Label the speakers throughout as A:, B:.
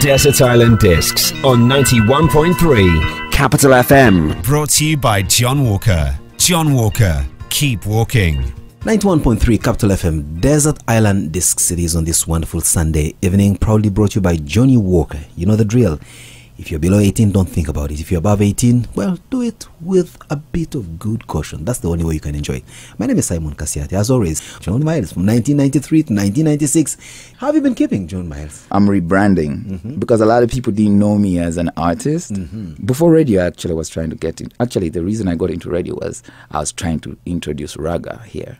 A: Desert Island Discs on 91.3 Capital FM. Brought to you by John Walker. John Walker, keep walking.
B: 91.3 Capital FM, Desert Island Disc Cities on this wonderful Sunday evening. Proudly brought to you by Johnny Walker. You know the drill. If you're below 18, don't think about it. If you're above 18, well, do it with a bit of good caution. That's the only way you can enjoy it. My name is Simon Kasiati. As always, John Miles from 1993 to 1996. How have you been keeping, John Miles?
C: I'm rebranding because a lot of people didn't know me as an artist. Before radio, actually, I was trying to get in. Actually, the reason I got into radio was I was trying to introduce raga here.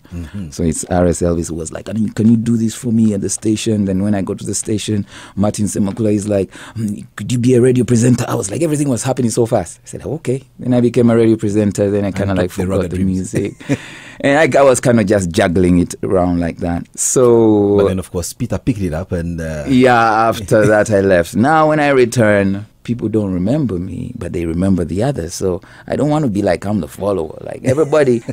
C: So it's RS Elvis who was like, can you do this for me at the station? Then when I go to the station, Martin Semakula is like, could you be a radio presenter? I was like, everything was happening so fast. I said, okay. Then I became a radio presenter. Then I kind of like forgot the music. And I was kind of just juggling it around like that. So,
B: but then, of course, Peter picked it up and...
C: yeah, after that I left. Now when I return, people don't remember me, but they remember the others. So I don't want to be like I'm the follower. Like everybody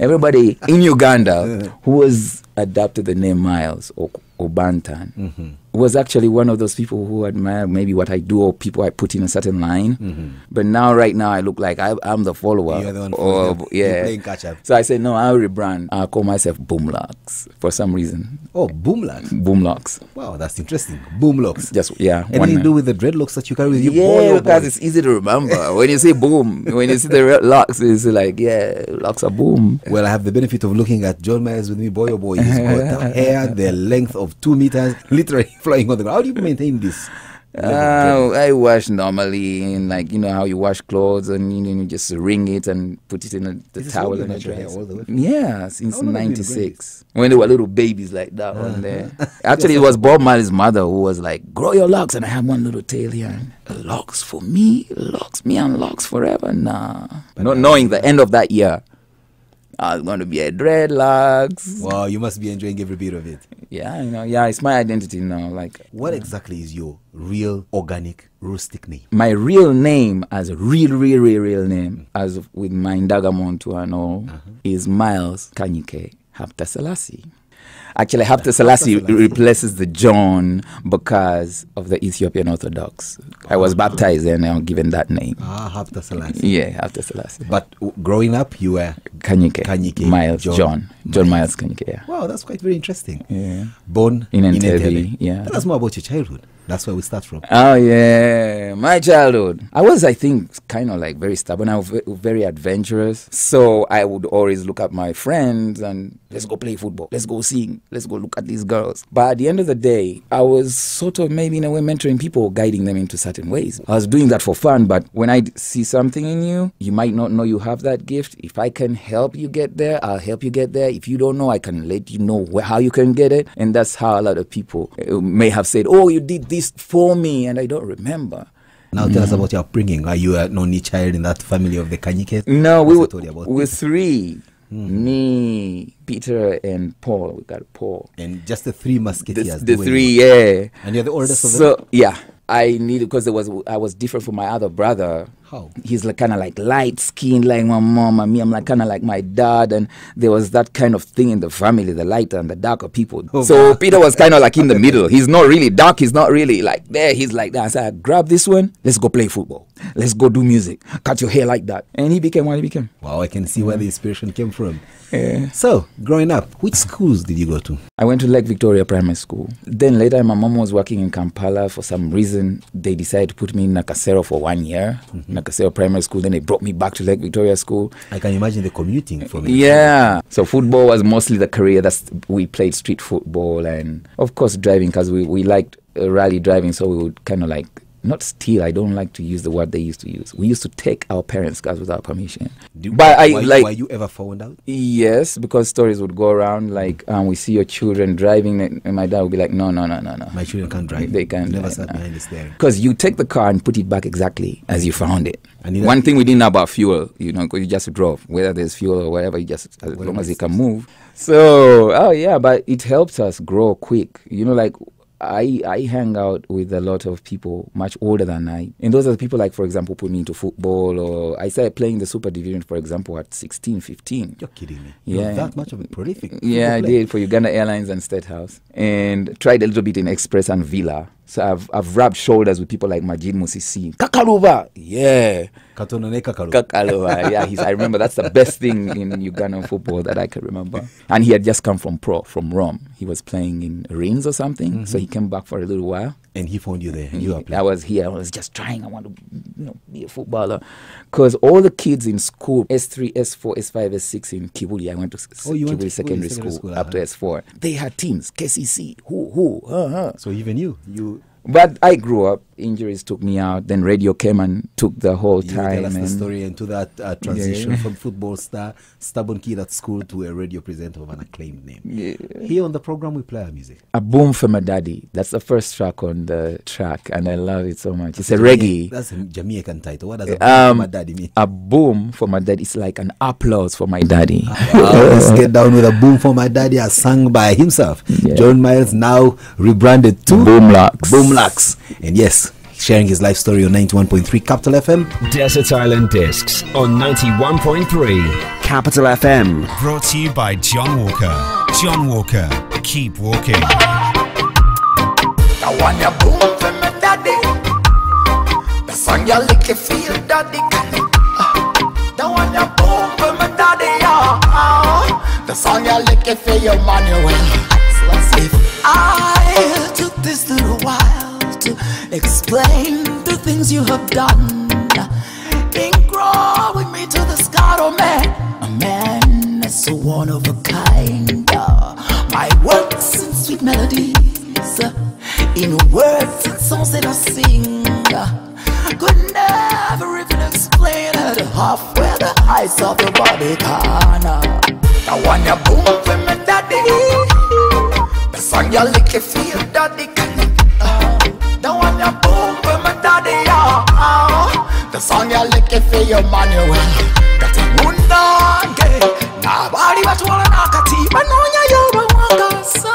C: in Uganda who was adopted the name Miles or Banton was actually one of those people who admire maybe what I do or people I put in a certain line. But now, right now, I look like I'm the follower.
B: You're the one You're playing catch up.
C: So I said, no, I'll rebrand. I'll call myself Boomlocks for some reason.
B: Oh, Boomlocks.
C: Boomlocks.
B: Wow, that's interesting. Boomlocks.
C: Just, yeah.
B: Anything to do with the dreadlocks that you carry with you?
C: Yeah, because it's easy to remember. When you say boom, when you see the locks, it's like, yeah, locks are boom.
B: Well, I have the benefit of looking at John Myers with me, boy oh boy. He's got the hair, the length of 2 meters, literally flying on the ground. How do you maintain this?
C: I wash normally, and like, you know how you wash clothes, and you just wring it and put it in the towel and a dress. Yeah, since '96, when they were little babies like that one there. Actually, it was Bob Marley's mother who was like, "Grow your locks," and I have one little tail here. And locks for me, me and locks forever. Nah, not knowing the end of that year, I was going to be a dreadlocks.
B: Wow, you must be enjoying every bit of it.
C: Yeah, yeah, it's my identity now. Like,
B: what exactly is your real, organic, rustic name?
C: My real name, as a real name, as with my Ndagamontu and all, is Miles Kanyike Hapta Selassie. Actually, Hapta Selassie replaces the John because of the Ethiopian Orthodox. I was baptized and I'm given that name.
B: Hapta Selassie.
C: Yeah, Hapta Selassie.
B: But growing up, you were
C: Kanyike Miles John Miles Kanyike. Yeah.
B: Wow, that's quite very interesting.
C: Yeah.
B: Born in Entebbe.
C: Yeah.
B: Tell us more about your childhood. That's where we start from.
C: Oh, yeah. My childhood. I was, I think, kind of like very stubborn. I was very adventurous. So I would always look at my friends and let's go play football. Let's go sing. Let's go look at these girls. But at the end of the day, I was sort of maybe in a way mentoring people, guiding them into certain ways. I was doing that for fun. But when I see something in you, you might not know you have that gift. If I can help you get there, I'll help you get there. If you don't know, I can let you know how you can get it. And that's how a lot of people may have said, oh, you did this for me, and I don't remember.
B: Now tell us about your upbringing. Are you an only child in that family of the Kanyike?
C: No, we're three. Me, Peter, and Paul. We got Paul.
B: And just the three musketeers.
C: The three, yeah.
B: And you're the oldest of them?
C: So, yeah. I needed, because I was different from my other brother.
B: How?
C: He's like kind of like light skinned like my mom, and me, I'm like kind of like my dad, and there was that kind of thing in the family, the lighter and the darker people. Oh, so Peter was kind of like in the middle. He's not really dark, he's not really like there, he's like that. I said, grab this one, let's go play football. Let's go do music. Cut your hair like that. And he became what he became.
B: Wow, I can see where the inspiration came from.
C: Yeah.
B: So, growing up, which schools did you go to?
C: I went to Lake Victoria Primary School. Then later, my mom was working in Kampala. For some reason, they decided to put me in Nakasero for 1 year. Nakasero Primary School. Then they brought me back to Lake Victoria School.
B: I can imagine the commuting for me.
C: Yeah. So football was mostly the career. We played street football and, of course, driving, because we liked rally driving. So we would kind of like, not steal, I don't like to use the word they used to use. We used to take our parents' cars without permission.
B: Were you ever found out?
C: Yes, because stories would go around like, we see your children driving, and my dad would be like, no.
B: My children can't drive.
C: They can't.
B: Never sat behind the steering.
C: Because you take the car and put it back exactly as you found it. And one thing we didn't know about fuel, because you just drove, whether there's fuel or whatever, you just, as long as it can move. So, but it helps us grow quick. Like, I hang out with a lot of people much older than I. And those are the people, like, for example, put me into football, or I started playing the Super Division, for example, at 16, 15.
B: You're kidding me.
C: Yeah.
B: You're that much of a prolific.
C: Yeah, I did for Uganda Airlines and State House. And tried a little bit in Express and Villa. So I've rubbed shoulders with people like Majid Musisi. Kakaluba, yeah. Kakaluba, yeah. I remember that's the best thing in Ugandan football that I can remember. And he had just come from Rome. He was playing in Rennes or something. So he came back for a little while.
B: And he found you there. And you were playing.
C: I was here. I was just trying. I want to, be a footballer. Because all the kids in school, S3, S4, S5, S6 in Kibuli, I went to Kibuli Secondary School up to S4. They had teams, KCC, who.
B: So even you.
C: But I grew up. Injuries took me out. Then radio came and took the whole time.
B: Tell us the story into that transition from football star, stubborn kid at school, to a radio presenter of an acclaimed name. Yeah. Here on the program, we play our music. A
C: Boom for My Daddy. That's the first track on the track, and I love it so much. It's a reggae.
B: That's a Jamaican title. What does a boom for my daddy mean?
C: A boom for my daddy. It's like an applause for my daddy.
B: Let's get down with a boom for my daddy, as sung by himself. Yeah. John Miles, now rebranded to Boomlocks. And yes, sharing his life story on 91.3 Capital FM.
A: Desert Island Discs on 91.3 Capital FM. Brought to you by John Walker. John Walker, keep walking.
D: I want your boom for my daddy. The song you lick you feel daddy. I want your boom for my daddy. The song you lick you feel your money well. If I took this little while to explain the things you have done, then grow with me to the sky, oh man. A man that's so one of a kind. My works and sweet melodies, in words and songs that I sing, could never even explain at halfway the heights of the body corner. I want your boom for my daddy. The song you lick you feel daddy. The one you boom for my daddy. The song you lick you feel your manual. Got a mundage. Nobody but one akati. Manonya yoba wakasa.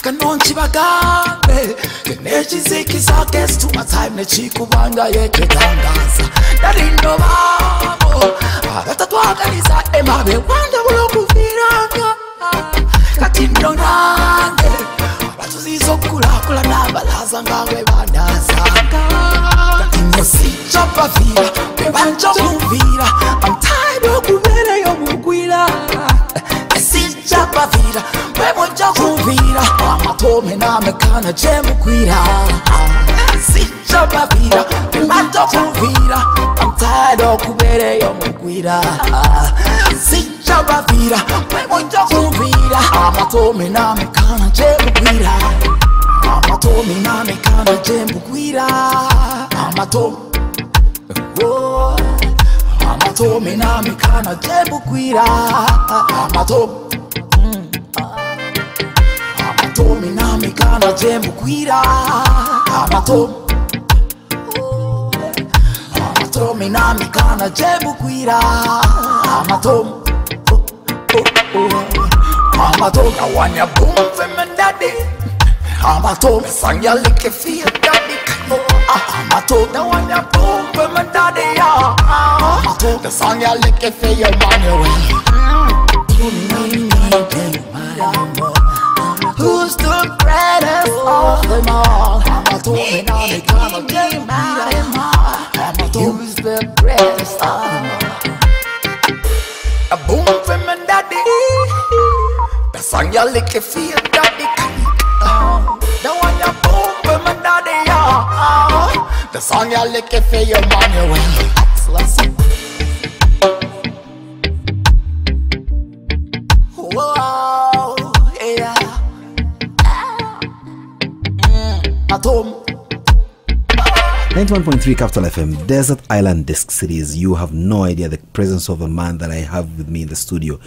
D: Kanonchi bagambe. Kenechi ziki zake stu time ne chiku banga yeke tangaza. Darindo babo. Agata tuaganiza emabe wanda buloku viranga. Katindo nange batuzizo kula nabalaza ngawe bandazanga. Katinyo sichapa vira bebanjo kuvira. I'm tired of kubere yo mugwira. Sichapa vira bebonjo kuvira. Amatome na mekana jemukwira. Sichapa vira bebanjo kuvira. I'm tired of kubere yo mugwira. Sichapa vira bebonjo kuvira. Amatome na mekana jemukwira. Amatome na mekana jemukwira. Amatome Amatome na mekana jemukwira. Amatome na mekana jemukwira. Amatome na mekana jemukwira. Amatome, I want your boom for my daddy. Amatome, song you lick you feel daddy. Amatome, I want your boom for my daddy. Amatome, the song you lick you feel your money. Who's the greatest of them all? Amatome, now they gonna get mad at him. Who's the greatest of them all? A boom for my daddy. The song you lick you feel daddy. The one you boom for my daddy. The song you lick you feel your money well. Whoa, yeah. Atom.
B: 91.3 Capital FM, Desert Island Disc Series. You have no idea the presence of a man that I have with me in the studio.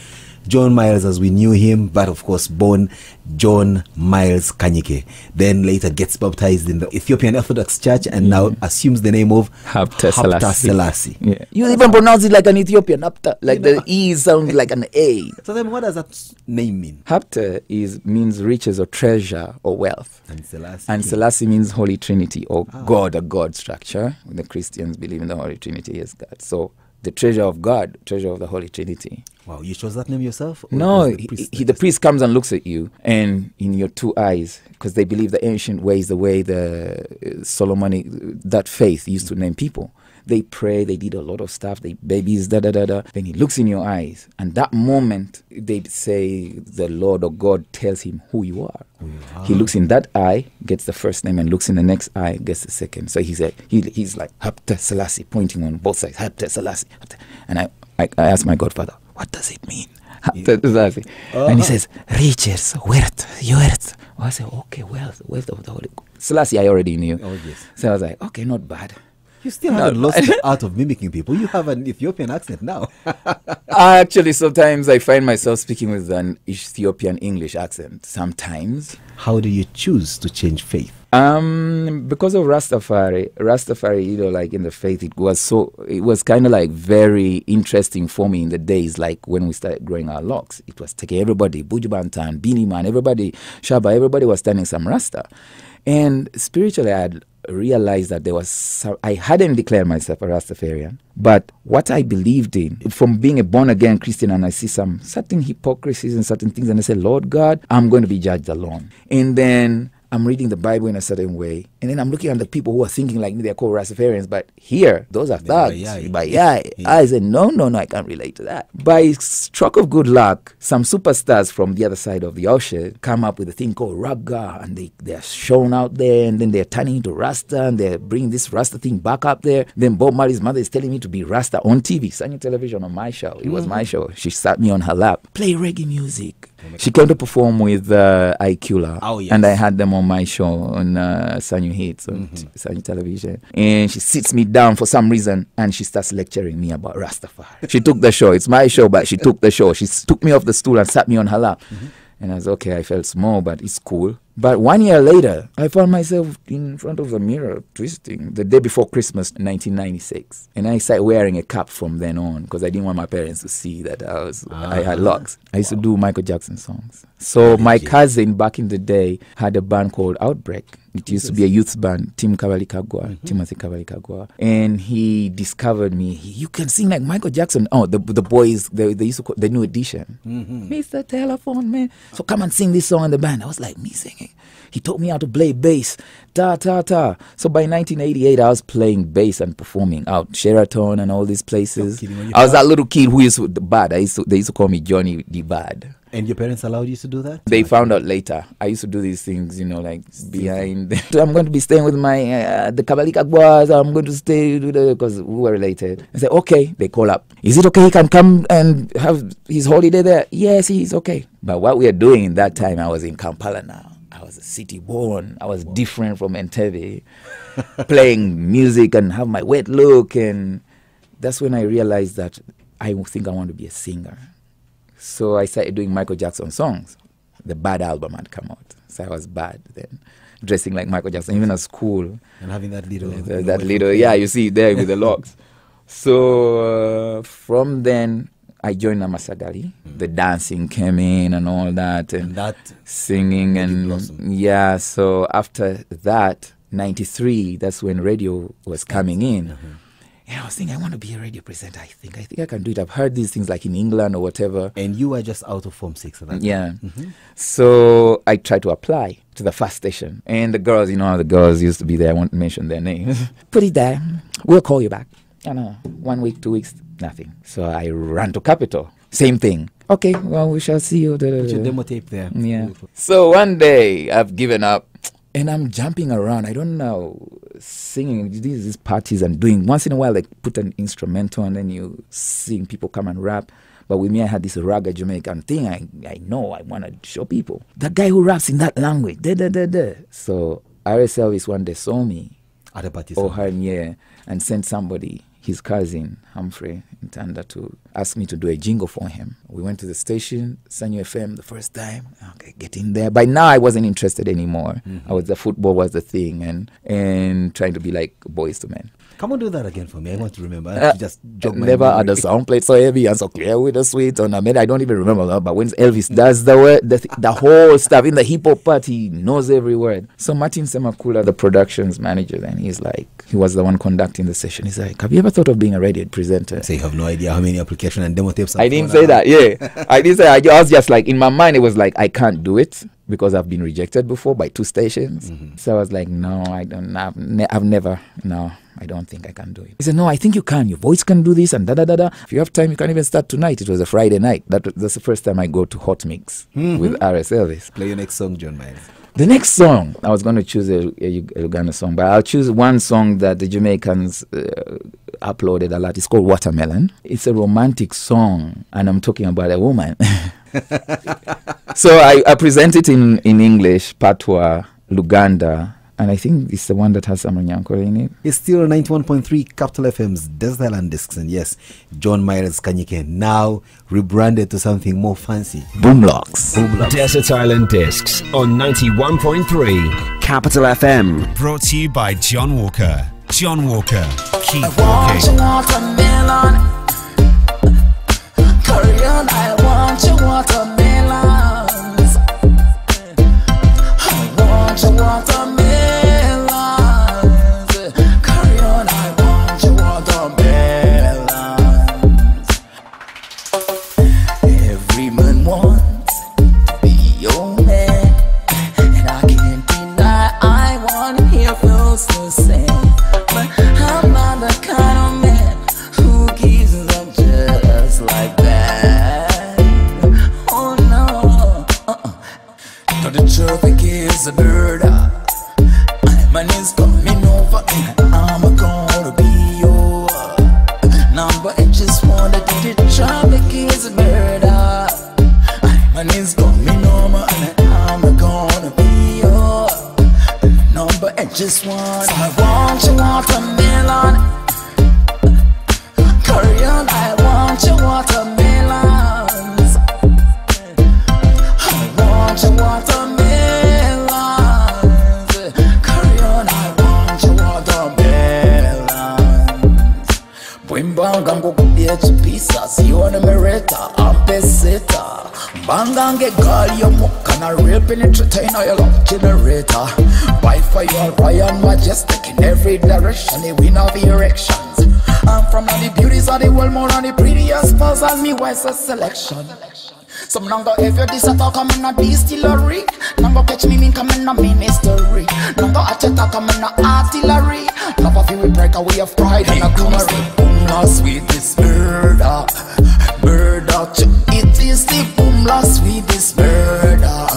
B: John Miles, as we knew him, but of course born John Miles Kanyike. Then later gets baptized in the Ethiopian Orthodox Church and now assumes the name of
C: Hapta Selassie.
B: Yeah.
C: You even pronounce it like an Ethiopian, Hapta. Like the E sounds like an A.
B: So then what does that name mean?
C: Hapta means riches or treasure or wealth. And Selassie means Holy Trinity or God, a God structure. The Christians believe in the Holy Trinity as God. So the treasure of God, treasure of the Holy Trinity.
B: Wow, you chose that name yourself?
C: No, the priest comes and looks at you, and in your two eyes, because they believe the ancient ways, the way the Solomonic, that faith used to name people. They pray, they did a lot of stuff, they babies, da-da-da-da. Then he looks in your eyes, and that moment, they say the Lord or God tells him who you are. He looks in that eye, gets the first name, and looks in the next eye, gets the second. So he said, he's like, Hapta Selassie, pointing on both sides, Hapta Selassie. And I asked my godfather, what does it mean? Hapta Selassie. And he says, riches, wealth, wealth. I said, okay, wealth of the Holy Selassie, I already knew.
B: Oh, yes.
C: So I was like, okay, not bad.
B: You still haven't lost the art of mimicking people. You have an Ethiopian accent now.
C: Actually, sometimes I find myself speaking with an Ethiopian English accent. Sometimes.
B: How do you choose to change faith?
C: Because of Rastafari, you know, like in the faith, it was kind of like very interesting for me in the days, like when we started growing our locks. It was taking everybody, Buju Banton, Beanie Man, everybody, Shaba, everybody was standing some Rasta. And spiritually, I had realized that I hadn't declared myself a Rastafarian, but what I believed in, from being a born-again Christian, and I see some certain hypocrisies and certain things, and I say, Lord God, I'm going to be judged alone. And then I'm reading the Bible in a certain way, and then I'm looking at the people who are thinking like me, they're called Rastafarians, but here, those are thugs. I said, no, I can't relate to that. By stroke of good luck, some superstars from the other side of the ocean come up with a thing called Ragga, and they're shown out there, and then they're turning into Rasta, and they're bringing this Rasta thing back up there. Then Bob Marley's mother is telling me to be Rasta on TV, Sanya Television on my show. It was my show. She sat me on her lap, play reggae music. She came to perform with Ikula, and I had them on my show on Sanyu Hits on Sanyu Television. And she sits me down for some reason, and she starts lecturing me about Rastafari. She took the show. It's my show, but she took the show. She took me off the stool and sat me on her lap. And I was okay. I felt small, but it's cool. But 1 year later, I found myself in front of the mirror twisting the day before Christmas, 1996. And I started wearing a cap from then on because I didn't want my parents to see that I had locks. I used to do Michael Jackson songs. So my cousin back in the day had a band called Outbreak. It used to be a youth band, Timothy Kavalikagwa. And he discovered me. You can sing like Michael Jackson. Oh, the boys, they used to call the New Edition. Mr. Telephone Man. So come and sing this song in the band. I was like, me singing. He taught me how to play bass. Ta, ta, ta. So by 1988, I was playing bass and performing out Sheraton and all these places. I was that little kid who used to, the bad. They used to call me Johnny the Bad.
B: And your parents allowed you to do that?
C: They found out later. I used to do these things, you know, like behind. I'm going to be staying with my the Kavalikagwas. I'm going to stay because we were related. I said, okay. They call up. Is it okay? He can come and have his holiday there. Yes, he's okay. But what we are doing in that time, I was in Kampala now. I was a city born. I was different from Entebbe, playing music and have my wet look. And that's when I realized that I think I want to be a singer. So I started doing Michael Jackson songs. The Bad album had come out. So I was bad then, dressing like Michael Jackson, even at school.
B: And having that little...
C: you see there with the locks. So from then, I joined Namasagali. The dancing came in and all that. And
B: that
C: singing and... Yeah, so after that, 93, that's when radio was coming in. And I was thinking, I want to be a radio presenter. I think I can do it. I've heard these things like in England or whatever.
B: And you were just out of Form 6 at that time.
C: Yeah. So I tried to apply to the first station. And the girls, you know how the girls used to be there. I won't mention their names. Put it there. We'll call you back. I don't know. 1 week, 2 weeks, nothing. So I ran to Capital. Same thing. Okay, well, we shall see you.
B: Put your demo tape there.
C: Yeah. So one day, I've given up. And I'm jumping around. I don't know, singing these parties and doing. Once in a while, they put an instrumental and then you sing. People come and rap. But with me, I had this raga Jamaican thing. I know I want to show people. The guy who raps in that language. So RSL one day saw me.
B: At a party.
C: And sent somebody, his cousin, Humphrey, in Tanda, to ask me to do a jingle for him. We went to the station, Sanyu FM, the first time. Okay, get in there. By now, I wasn't interested anymore. The football was the thing, and trying to be like Boys to Men.
B: Come on, do that again for me. I want to remember. I just jog my
C: never
B: memory.
C: had a sound plate so heavy and so clear with a sweet on. I don't even remember that. But when Elvis does the word, the whole stuff in the hip hop part, he knows every word. So Martin Semakula, the productions manager, then he was the one conducting the session. He's like, have you ever never thought of being a radio presenter.
B: So you have no idea how many application and demo tapes.
C: I didn't say that. Yeah, I didn't say. I was just like, in my mind, it was like, I can't do it because I've been rejected before by 2 stations. So I was like, no, I don't. I've never. No, I don't think I can do it. He said, no, I think you can. Your voice can do this and da da da da. If you have time, you can even start tonight. It was a Friday night. That's the first time I go to Hot Mix with RS Elvis.
B: Play your next song, John Miles.
C: The next song, I was going to choose a Uganda song, but I'll choose one song that the Jamaicans uploaded a lot. It's called Watermelon. It's a romantic song, and I'm talking about a woman. So I present it in English, Patois, Luganda, and I think it's the one that has Amanyankore in it.
B: It's still 91.3 Capital FM's Desert Island Discs, and yes, John Myers Kanyike, now rebranded to something more fancy.
C: Boomlocks.
A: Desert Island Discs on 91.3 Capital FM. Brought to you by John Walker. John Walker, keep walking.
D: Watermelon. Korean, I want your watermelons. I want your watermelons. Korean, I want your watermelons. Every man wants to be your man, and I can't deny I want to hear folks to sing. But I'm not the kind of man who gives them just like that. Oh no, now the traffic is a bird. Man is coming over and I'm gonna be your number. I just wanna do the traffic is a bird. Man is coming over and I'm gonna be your number. I just I want your watermelon. Korean, I want your watermelons. I want your watermelons. Korean, I want your watermelons. Bwimbangango kubyetsu pieces, you on the merita, I'm peseta. Bangange girl, you mukana real penetrating your love generator. By fire, Ryan majestic in every direction, the win of erections. I'm from the beauties of the world, more than the prettiest pose and me wise a selection. Some nanga if you this attack come in a distillery. Nanga catch me come in a ministry. Nanga attack come in a artillery. Love of you we break away of pride and a glory. Boomlocks with this murder. Murder tune. It is the Boomlocks with this murder.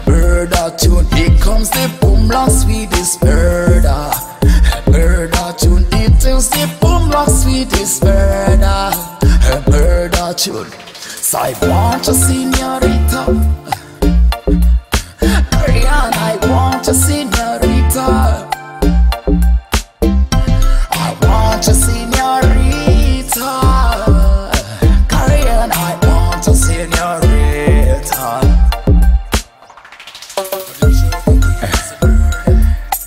D: Murder tune. Here comes the Boomlocks with this murder. Murder tune. It is the Boomlocks with this murder. Murder tune. So I want a señorita. Korean, I want a señorita. I want a señorita. Korean, I want a señorita.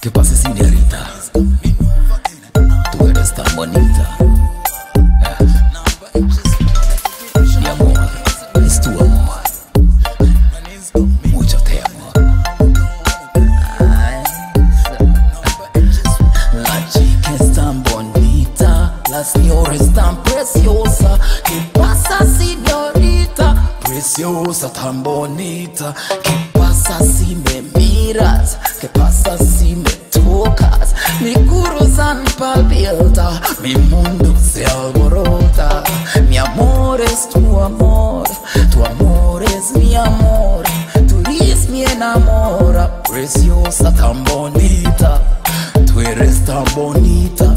D: ¿Qué pasa, señorita? Tú eres tan bonita. Preciosa, tan bonita. ¿Qué pasa si me miras? ¿Qué pasa si me tocas? Mi corazón palpita, mi mundo se alborota. Mi amor es tu amor es mi amor. Tú eres mi enamora. Preciosa, tan bonita. Tú eres tan bonita.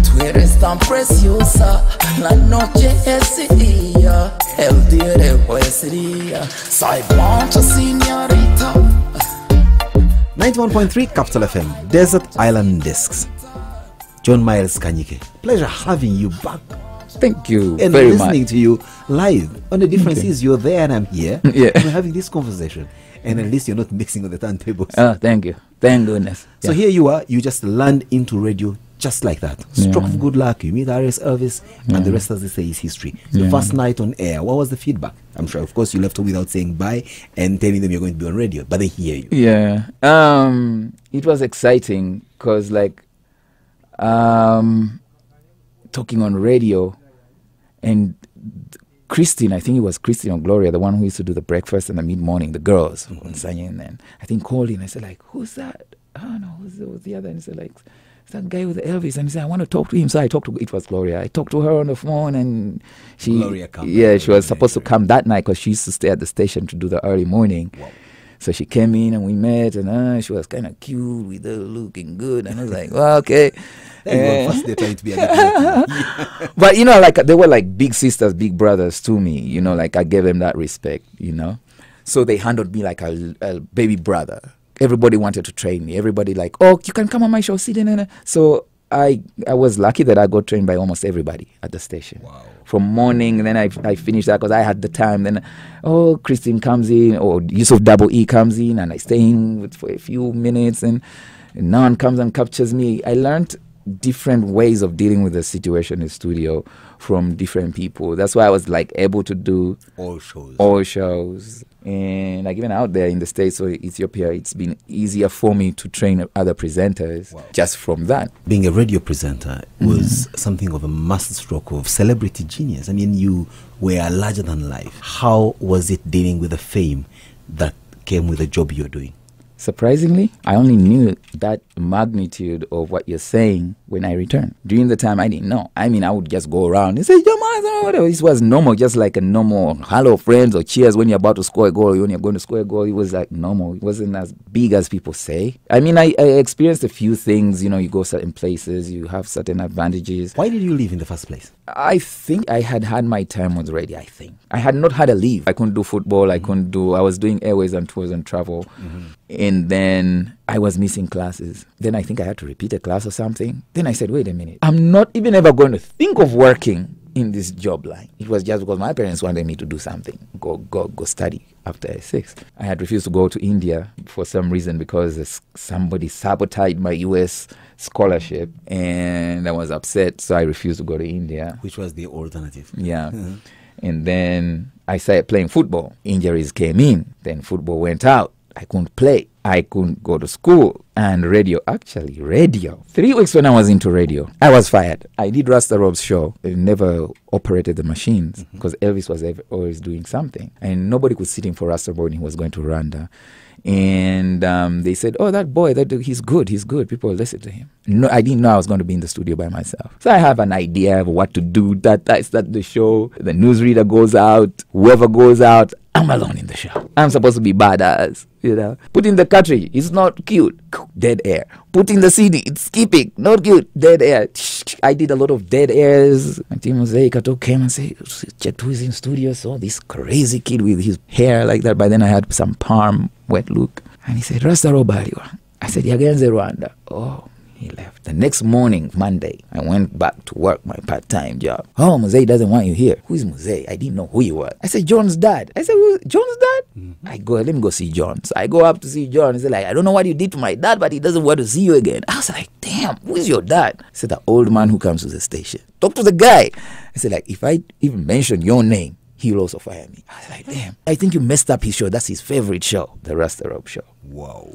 D: Tú eres tan preciosa. La noche es día. El día después día. So I want a señorita.
B: 91.3 Capital FM, Desert Island Discs. John Miles Kanyike, pleasure having you back.
C: Thank you
B: and
C: very
B: listening
C: much.
B: to you live. And the difference is you're there and I'm here.
C: Yeah.
B: We're having this conversation. And at least you're not mixing on the turntables.
C: Oh, thank you. Thank goodness.
B: So here you are, you just land into radio just like that. Stroke of good luck, you meet RS Elvis, and the rest, as they say, is history. The first night on air, what was the feedback? I'm sure, of course, you left without saying bye and telling them you're going to be on radio, but they hear you.
C: Yeah. It was exciting because, like, talking on radio, and Christine, I think it was Christine or Gloria, the one who used to do the breakfast and the mid-morning, the girls, and then I think called in. I said, like, who's that? I don't know, who's the other? And he said, like, it's that guy with the Elvis. And he said, I want to talk to him. So I talked to, it was Gloria. I talked to her on the phone, and she, she was supposed to come that night because she used to stay at the station to do the early morning. Wow. So she came in and we met, and she was kind of cute with her looking good. And I was like, well, okay.
B: First they're trying to be a
C: But, you know, like, they were like big sisters, big brothers to me. You know, like, I gave them that respect, you know. So they handled me like a baby brother. Everybody wanted to train me. Everybody like, oh, you can come on my show, sit in. So I was lucky that I got trained by almost everybody at the station. Wow. From morning, and then I finished that because I had the time. Then, Christine comes in, or Yusuf Double E comes in, and I stay in for a few minutes, and Nan comes and captures me. I learned different ways of dealing with the situation in the studio from different people. That's why I was like able to do all shows. And like even out there in the States or Ethiopia, it's been easier for me to train other presenters just from that.
B: Being a radio presenter was something of a masterstroke of celebrity genius. I mean, you were larger than life. How was it dealing with the fame that came with the job you're doing?
C: Surprisingly, I only knew that magnitude of what you're saying when I returned. During the time, I didn't know. I mean, I would just go around and say, whatever. This was normal, just like a normal hello, friends, or cheers when you're about to score a goal, or when you're going to score a goal. It was like normal. It wasn't as big as people say. I mean, I experienced a few things. You know, you go certain places, you have certain advantages.
B: Why did you leave in the first place?
C: I think I had my time with radio, I think. I had not had a leave. I couldn't do football. I was doing airways and tours and travel. And then I was missing classes. Then I think I had to repeat a class or something. Then I said, wait a minute. I'm not even ever going to think of working in this job line. It was just because my parents wanted me to do something. Go study after 6. I had refused to go to India for some reason because somebody sabotaged my US scholarship. And I was upset. So I refused to go to India.
B: Which was the alternative.
C: Yeah. And then I started playing football. Injuries came in. Then football went out. I couldn't play. I couldn't go to school. And radio. 3 weeks when I was into radio, I was fired. I did Rasta Rob's show. I never operated the machines because Elvis was always doing something. And nobody could sit in for Rasta Rob when he was going to Rwanda. And they said, oh, that boy, he's good. People listen to him. No, I didn't know I was going to be in the studio by myself. So I have an idea of what to do. That I start the show. The newsreader goes out. Whoever goes out, I'm alone in the show. I'm supposed to be badass, you know. Put in the cartridge, it's not cute. Dead air. Put in the CD, it's skipping. Not cute. Dead air. I did a lot of dead airs. My team was there. Kato came and said, check who's in studio. So this crazy kid with his hair like that. By then I had some palm wet look. And he said, Rasta Robaliwa. I said, Yagenze Rwanda. Oh. He left. The next morning, Monday, I went back to work my part-time job. Oh, Muzei doesn't want you here. Who is Muzei? I didn't know who he was. I said, John's dad. I said, John's dad? I go, let me go see John. So I go up to see John. He said, like, I don't know what you did to my dad, but he doesn't want to see you again. I was like, damn, who is your dad? I said, the old man who comes to the station. Talk to the guy. I said, like, if I even mention your name, he will also fire me. I was like, damn, I think you messed up his show. That's his favorite show, the Rasta Rob show.
B: Wow.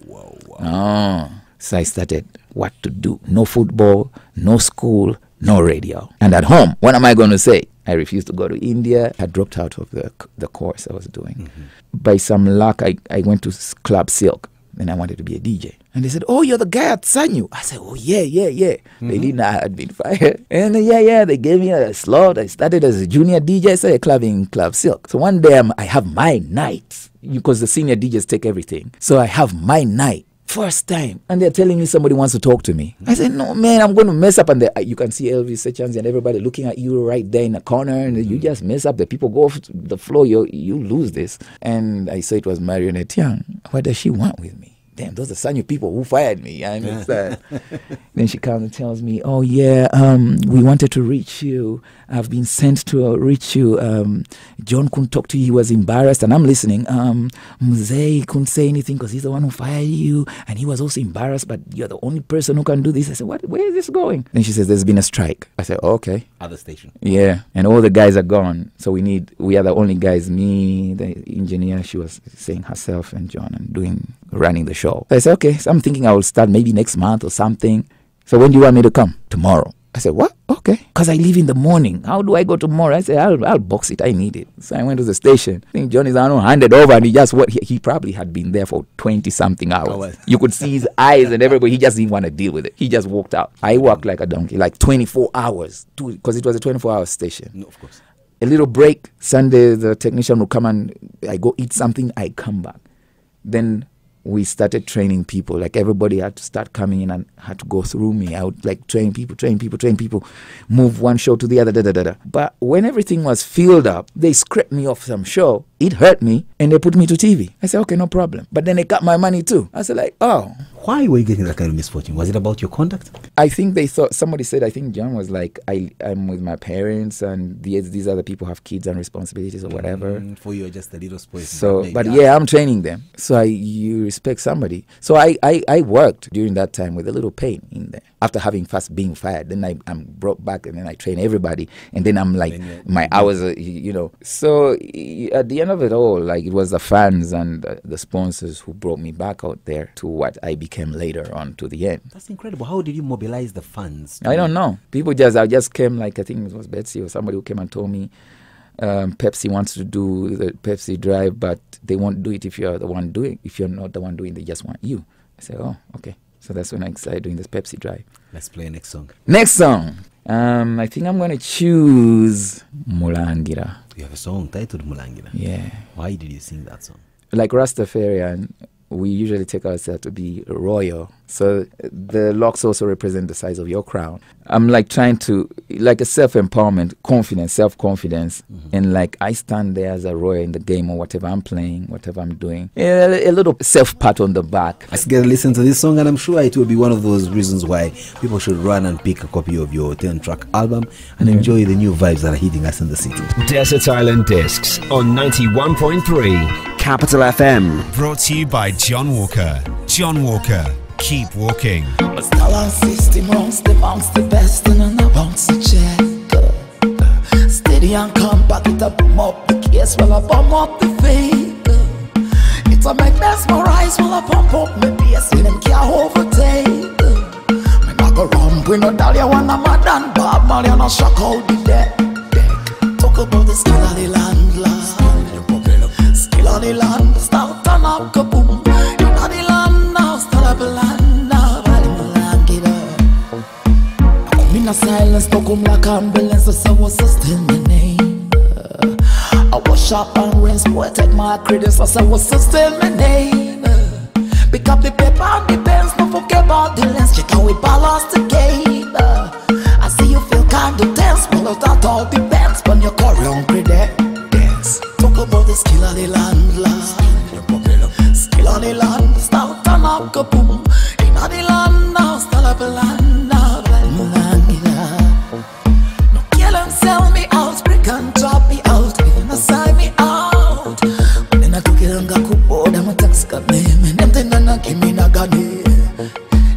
C: Oh. So I started what to do. No football, no school, no radio. And at home, what am I going to say? I refused to go to India. I dropped out of the course I was doing. By some luck, I went to Club Silk. Then I wanted to be a DJ. And they said, oh, you're the guy at Sanyu. I said, oh, yeah. They didn't know I had been fired. And they gave me a slot. I started as a junior DJ. I started clubbing in Club Silk. So one day I have my night because the senior DJs take everything. So I have my night. First time. And they're telling me somebody wants to talk to me. I said, no, man, I'm going to mess up. And you can see Elvis Sechanzi and everybody looking at you right there in the corner. And you just mess up. The people go off the floor. You lose this. And I saw it was Marionette Young. What does she want with me? Damn, those are Sanyu people who fired me. I mean, then she comes and tells me, oh, yeah, we wanted to reach you. I've been sent to reach you. John couldn't talk to you. He was embarrassed. And I'm listening. Muzei couldn't say anything because he's the one who fired you. And he was also embarrassed, but you're the only person who can do this. I said, where is this going? Then she says, there's been a strike. I said, oh, okay.
B: Other station.
C: Yeah. And all the guys are gone. So we are the only guys, me, the engineer, she was saying herself and John and running the show. So I said, okay. So I'm thinking I will start maybe next month or something. So when do you want me to come? Tomorrow. I said, what? Okay. Because I leave in the morning. How do I go tomorrow? I said, I'll box it. I need it. So I went to the station. I think Johnny's handed over, and he probably had been there for 20-something hours. You could see his eyes and everybody. He just didn't want to deal with it. He just walked out. I worked like a donkey, like 24 hours, because it was a 24-hour station.
B: No, of course.
C: A little break. Sunday, the technician would come and I go eat something. I come back. Then we started training people. Like everybody had to start coming in and had to go through me. I would like train people, move one show to the other, But when everything was filled up, they scraped me off some show. It hurt me, and they put me to TV. I said, okay, no problem. But then they cut my money too. I said, like, oh.
B: Why were you getting that kind of misfortune? Was it about your conduct?
C: I think they thought, somebody said, I think John was like, I'm with my parents, and these other people have kids and responsibilities or whatever.
B: For you, just a little spoil.
C: So, but yeah, I'm training them. So you respect somebody. So I worked during that time with a little pain in there. After having first being fired, then I'm brought back, and then I train everybody, and then I'm like, my hours, So at the end of it all, like, it was the fans and the sponsors who brought me back out there to what I became later on to the end.
B: That's incredible. How did you mobilize the fans?
C: I don't know. I just came, like, I think it was Betsy or somebody who came and told me, Pepsi wants to do the Pepsi drive, but they won't do it if you're the one doing. If you're not the one doing, they just want you. I said, oh, okay. So that's when I started doing this Pepsi drive.
B: Let's play next song.
C: Next song. I think I'm going to choose Mulangira.
B: You have a song titled Mulangira?
C: Yeah.
B: Why did you sing that song? Like
C: Rastafarian, we usually take ourselves to be royal. So the locks also represent the size of your crown. I'm like trying to, like a self-empowerment, confidence, self-confidence. And like I stand there as a royal in the game or whatever I'm playing, whatever I'm doing. A little self-pat on the back.
B: Let's get a listen to this song, and I'm sure it will be one of those reasons why people should run and pick a copy of your 10-track album and enjoy the new vibes that are hitting us in the city.
A: Desert Island Discs on 91.3 Capital FM. Brought to you by John Walker. John Walker. Keep walking.
D: My style and system amongst the best, and I bounce the check. Steady and compact, it a boom up the case while I bomb up the fake. It a make mesmerize while I pump up my bass, and them can't overtake. Me not go rump with no dolly, when I'm mad and Bob Marley, and I shock out the deck. Talk about the skill of the landlord. Skill of the land, start turn up, kaboom. In the land now, start up a land now. In a silence, to come like ambulance, so I was sustain my name. I was sharp and rinse, boy, take my credits, so I was sustain my name. Pick up the paper and the pens, don't forget about the lens, check how we balance the game. I see you feel kind of tense, well, that all depends on your current credits. Talk about the skill of the landlord. Skill of the land, start turn up, kaboom. In the land now, start up a land now. No kill and sell me out, break and drop me out, even assign me out. Then I took it and got bored, I'm a tax got me, and them thing and I give me na gani.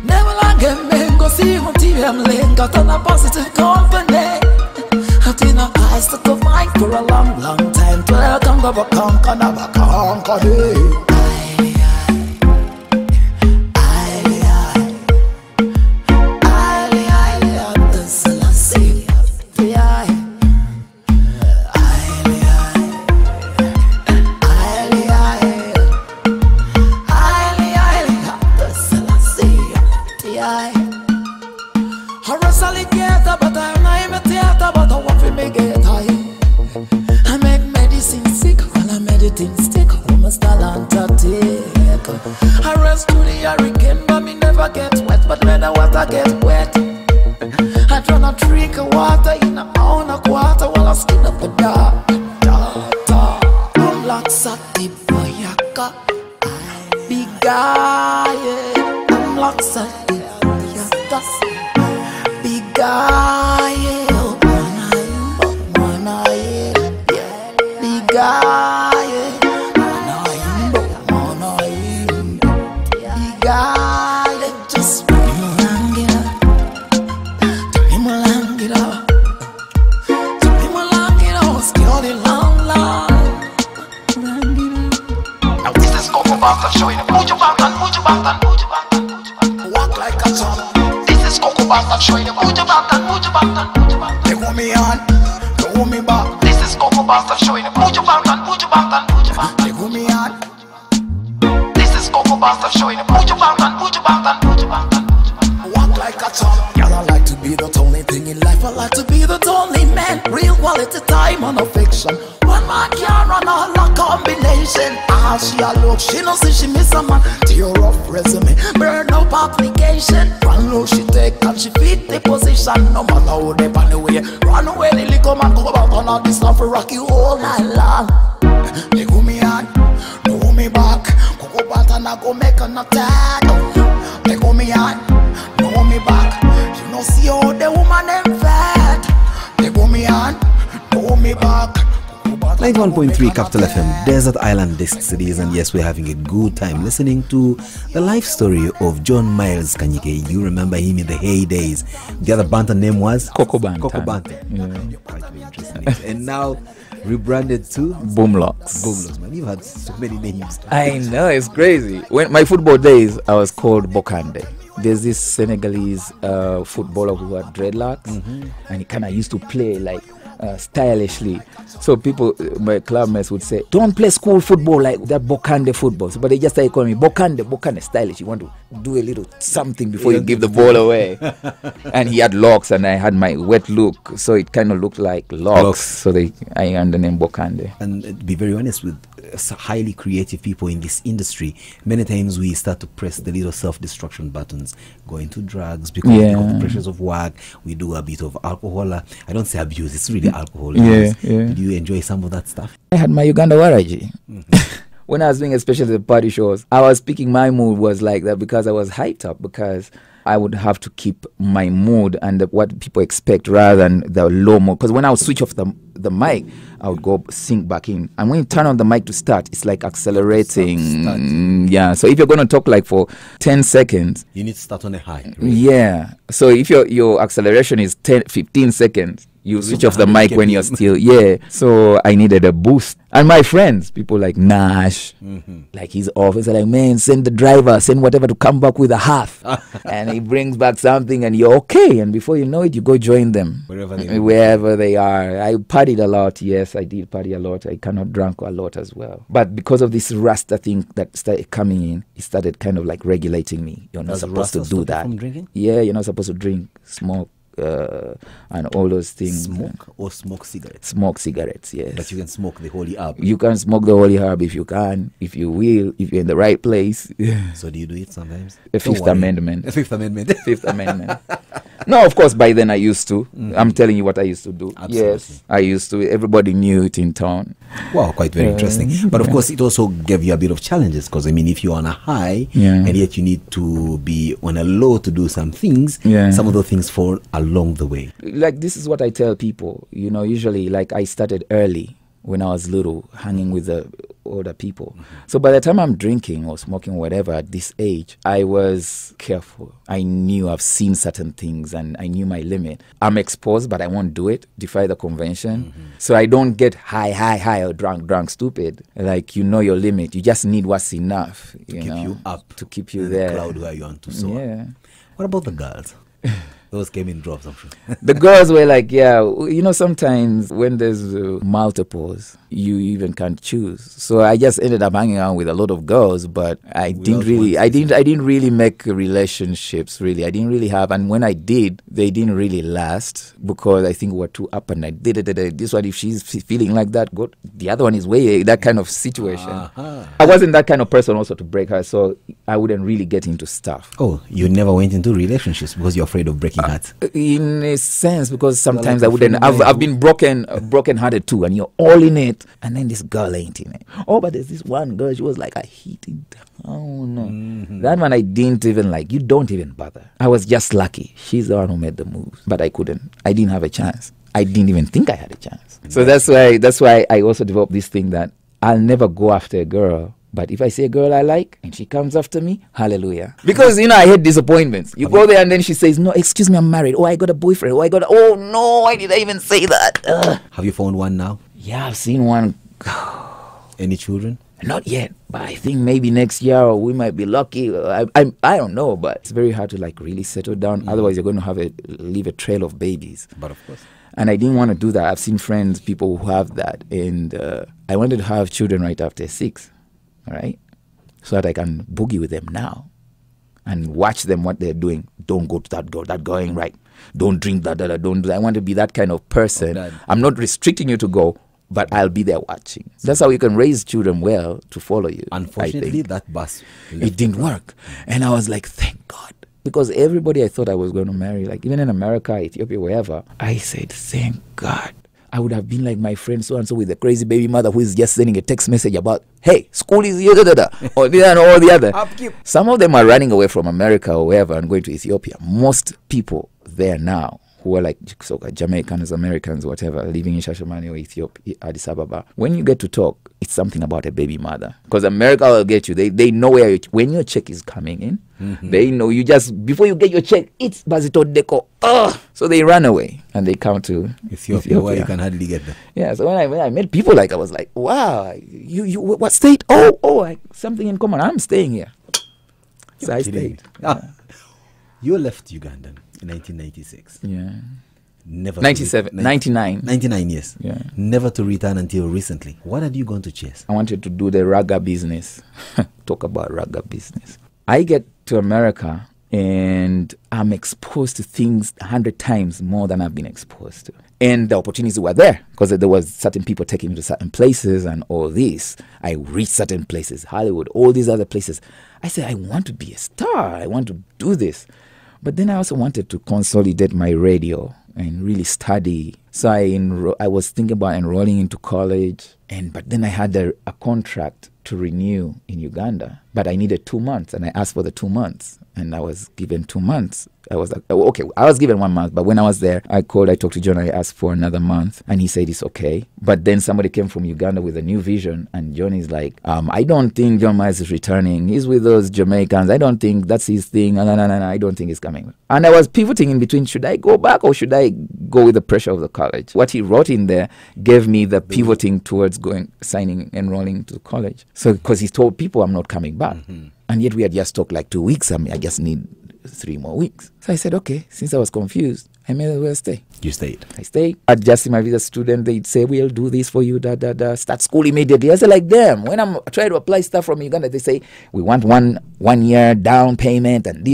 D: Never like a man, go see on TV, I'm laying, got on a positive company. I think I stuck to fight for a long, long time, till I come go back, never conquer. Walk like a champ. This is Coco Banton showing you. Put your Banton, put your Banton, put your Banton. They want me on, they want me back. This is Coco Banton showing you. Put your Banton, put your Banton, put your Banton. They want me on. This is Coco Banton showing you. Put your Banton, put your Banton, put your Banton. Walk like a champ. Girl, I like to be the only thing in life. I like to be the only man. Real quality time on a fiction. One man can't run all a combination. Ah, she a look, she know see she miss a man. Tear up resume, burn up application. Run low she take and she fit the position. No matter how they pan away, run away the liquor man. Go back on all this stuff for rock you all night long. They go me on, no me back. Go back and I go make an attack. They go me on, no me back. You know see how the woman them fat. They go me on, no me back.
B: 91.3 Capital FM, Desert Island Disc Cities, and yes, we're having a good time listening to the life story of John Miles Kanyike. You remember him in the heydays. The other Banton name was?
C: Coco Banton.
B: Coco Banton. Yeah. Quite very interesting name. And now rebranded to?
C: Boomlocks.
B: Boomlocks, man. You've had so many names.
C: I know, it's crazy. When my football days, I was called Bokande. There's this Senegalese footballer who had dreadlocks, and he kind of used to play like stylishly. So people, my club mates would say, don't play school football like that Bokande football. So, but they just started calling me Bokande stylish. You want to do a little something before you give the ball away. And he had locks and I had my wet look. So it kind of looked like locks. So I earned the name Bokande.
B: And to be very honest, with highly creative people in this industry, many times we start to press the little self-destruction buttons, go into drugs because of the pressures of work. We do a bit of alcohol. I don't say abuse, it's really alcohol. Do you enjoy some of that stuff?
C: I had my Uganda Waraji. When I was doing especially the party shows, I was speaking, my mood was like that because I was hyped up, because I would have to keep my mood and what people expect rather than the low mode. Because when I would switch off the mic, I would go sink back in. And when you turn on the mic to start, it's like accelerating. Yeah. So if you're going to talk like for 10 seconds,
B: you need to start on a high. Really.
C: Yeah. So if your acceleration is 15 seconds, you switch off the mic when you're still, So I needed a boost. And my friends, people like Nash, like he's off. He's like, man, send the driver, send whatever to come back with a half. And he brings back something and you're okay. And before you know it, you go join them. Wherever they are. I partied a lot. Yes, I did party a lot. I cannot drink a lot as well. But because of this Rasta thing that started coming in, it started kind of like regulating me. You're not supposed to do that.
B: From drinking?
C: Yeah, you're not supposed to drink, smoke. And all those things.
B: Smoke or smoke cigarettes?
C: Smoke cigarettes, yes.
B: But you can smoke the holy herb.
C: You can smoke the holy herb if you can, if you will, if you're in the right place.
B: So do you do it sometimes?
C: The Fifth Amendment.
B: The Fifth Amendment.
C: Fifth Amendment. No, of course, by then I used to. I'm telling you what I used to do.
B: Absolutely.
C: Yes, I used to. Everybody knew it in town.
B: Wow, quite very interesting. But of course, it also gave you a bit of challenges, because I mean, if you're on a high and yet you need to be on a low to do some things, some of those things fall along the way.
C: Like, this is what I tell people, you know, usually, like, I started early when I was little, hanging with the older people. So by the time I'm drinking or smoking, whatever, at this age, I was careful. I knew, I've seen certain things and I knew my limit. I'm exposed, but I won't do it, defy the convention. So I don't get high, or drunk, stupid. Like, you know your limit. You just need what's enough,
B: to keep you up,
C: to keep you there.
B: The cloud where you want to soar.
C: Yeah.
B: What about the girls? Those came in drops, I'm sure.
C: The girls were like, you know, sometimes when there's multiples, you even can't choose. So I just ended up hanging out with a lot of girls, but I didn't really make relationships, really. I didn't really have, and when I did, they didn't really last, because I think we're too up and I did it. This one, if she's feeling like that, good. The other one is way, that kind of situation. I wasn't that kind of person also to break her, so I wouldn't really get into stuff.
B: Oh, you never went into relationships because you're afraid of breaking hearts?
C: In a sense, because sometimes I wouldn't. I've been broken-hearted too, and you're all in it, and then this girl ain't in it. Oh, but there's this one girl, she was like a hit in town. That one I didn't even like. You don't even bother. I was just lucky. She's the one who made the moves, but I couldn't. I didn't have a chance. I didn't even think I had a chance. So that's why I also developed this thing that I'll never go after a girl. But if I see a girl I like and she comes after me, hallelujah. Because, you know, I hate disappointments. You go there and then she says, no, excuse me, I'm married. Oh, I got a boyfriend. Oh, no, why did I even say that?
B: Have you found one now?
C: Yeah, I've seen one.
B: Any children?
C: Not yet, but I think maybe next year or we might be lucky. I don't know, but it's very hard to like really settle down. Otherwise, you're going to leave a trail of babies.
B: But of course.
C: And I didn't want to do that. I've seen friends, people who have that, and I wanted to have children right after 6, all right, so that I can boogie with them now and watch them what they're doing. Don't go to that girl. That girl ain't right. Don't drink that. Don't do that. I want to be that kind of person. I'm not restricting you to go, but I'll be there watching. That's how you can raise children well to follow you.
B: Unfortunately, that bus
C: it didn't work. And I was like, thank God. Because everybody I thought I was going to marry, like even in America, Ethiopia, wherever, I said, thank God. I would have been like my friend so-and-so with a crazy baby mother who is just sending a text message about, hey, school is here, or the other, or the other.
B: Upkeep.
C: Some of them are running away from America or wherever and going to Ethiopia. Most people there now who are like Jamaicans, Americans, whatever, living in Shashamane or Ethiopia, Addis Ababa, when you get to talk, it's something about a baby mother. Because America will get you. They know when your check is coming in. They know you just, before you get your check, it's Bazito Deco. So they run away and they come to Ethiopia.
B: Where you can hardly get them.
C: Yeah, so when I met people, like I was like, wow, you what state? Something in common. I'm staying here. So I stayed.
B: You left Uganda in 1996.
C: Yeah.
B: Never
C: 97, 99.
B: 99 years.
C: Yeah.
B: Never to return until recently. What had you gone to chase?
C: I wanted to do the ragga business. Talk about ragga business. I get to America and I'm exposed to things 100 times more than I've been exposed to. And the opportunities were there because there was certain people taking me to certain places and all this. I reached certain places, Hollywood, all these other places. I said, I want to be a star. I want to do this. But then I also wanted to consolidate my radio and really study. So I was thinking about enrolling into college, but then I had a contract to renew in Uganda, but I needed 2 months, and I asked for the 2 months, and I was given 2 months. I was like, oh, okay, I was given 1 month, but when I was there, I talked to John, I asked for another month, and he said it's okay. But then somebody came from Uganda with a new vision, and John is like, I don't think John Miles is returning. He's with those Jamaicans. I don't think that's his thing. No, I don't think he's coming. And I was pivoting in between, should I go back or should I go with the pressure of the college? What he wrote in there gave me the pivoting towards enrolling to college. So, because he told people I'm not coming back. And yet we had just talked like 2 weeks. I just need 3 more weeks. So I said, okay, since I was confused, I may as well stay.
B: You stayed?
C: I stayed. Adjusting my visa student, they'd say, we'll do this for you, start school immediately. I said, like, damn, when I'm trying to apply stuff from Uganda, they say, we want one year down payment and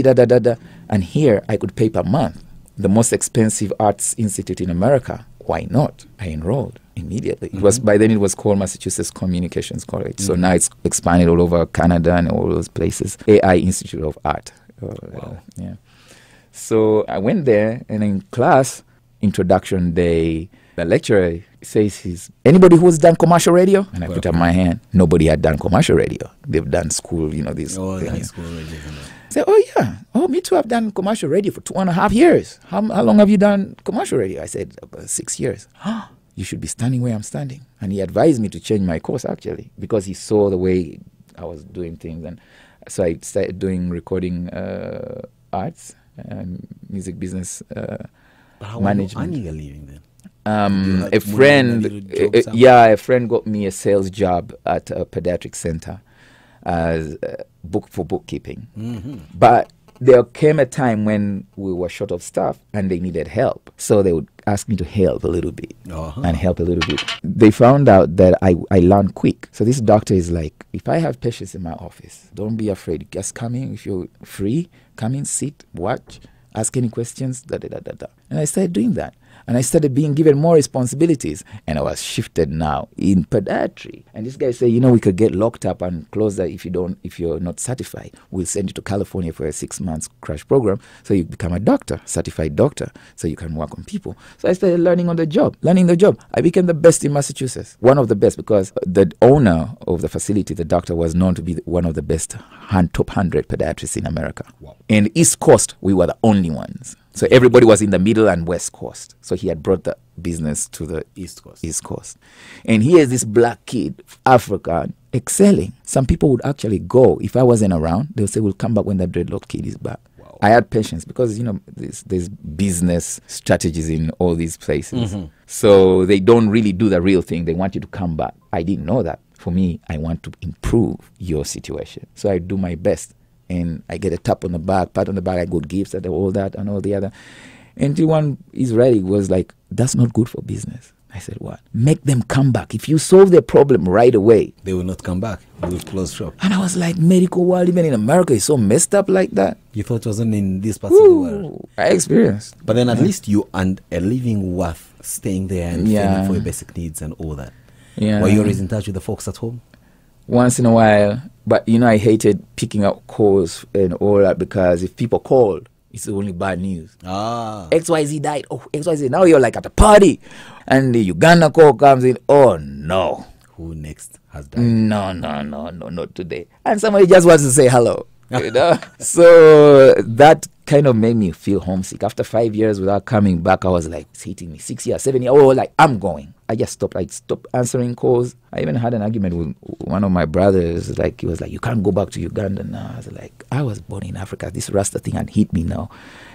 C: And here, I could pay per month. The most expensive arts institute in America. Why not? I enrolled immediately. It was by then it was called Massachusetts Communications College. So now it's expanded all over Canada and all those places. AI Institute of Art.
B: Wow.
C: Yeah. So I went there, and in class, introduction day, the lecturer says, anybody who's done commercial radio? And I put up my hand. Nobody had done commercial radio. They've done school, these things.
B: High school radio.
C: I said, oh, yeah. Oh, me too. I've done commercial radio for 2.5 years. How long have you done commercial radio? I said, about 6 years. You should be standing where I'm standing. And he advised me to change my course, actually, because he saw the way I was doing things. And so I started doing recording arts and music business management.
B: How were you living then?
C: A friend got me a sales job at a pediatric center as bookkeeping. But there came a time when we were short of staff and they needed help. So they would ask me to help a little bit and help a little bit. They found out that I learn quick. So this doctor is like, if I have patients in my office, don't be afraid. Just come in. If you're free, come in, sit, watch, ask any questions, And I started doing that. And I started being given more responsibilities. And I was shifted now in pediatry. And this guy said, we could get locked up and close that if you're not certified. We'll send you to California for a 6 months crash program. So you become a doctor, certified doctor, so you can work on people. So I started learning the job. I became the best in Massachusetts. One of the best, because the owner of the facility, the doctor, was known to be one of the best top 100 pediatrists in America.
B: Wow.
C: In East Coast, we were the only ones. So everybody was in the middle and West Coast. So he had brought the business to the
B: East Coast.
C: And here's this black kid, African, excelling. Some people would actually go. If I wasn't around, they'll say, we'll come back when the dreadlock kid is back. Wow. I had patience because, there's business strategies in all these places. So they don't really do the real thing. They want you to come back. I didn't know that. for me, I want to improve your situation. So I do my best. And I get a tap on the back, pat on the back, I got gifts and all that and all the other. And one Israeli was like, that's not good for business. I said, what? Make them come back. If you solve their problem right away,
B: they will not come back. They will close shop.
C: And I was like, medical world, even in America, is so messed up like that.
B: You thought it wasn't in this part of the world?
C: I experienced.
B: But then at least you earned a living worth staying there and fending for your basic needs and all that.
C: Yeah.
B: Were you always in touch with the folks at home?
C: Once in a while. But, you know, I hated picking up calls and all that because if people called, it's only bad news. XYZ died. Oh, XYZ. Now you're like at a party. And the Uganda call comes in. Oh, no.
B: Who next has died?
C: No, not today. And somebody just wants to say hello. You know? So that kind of made me feel homesick. After 5 years without coming back, I was like, it's hitting me. 6 years, 7 years. Oh, like, I'm going. I just stopped. I stopped answering calls. I even had an argument with one of my brothers. Like, he was like, you can't go back to Uganda now. I was like, I was born in Africa. This Rasta thing had hit me now.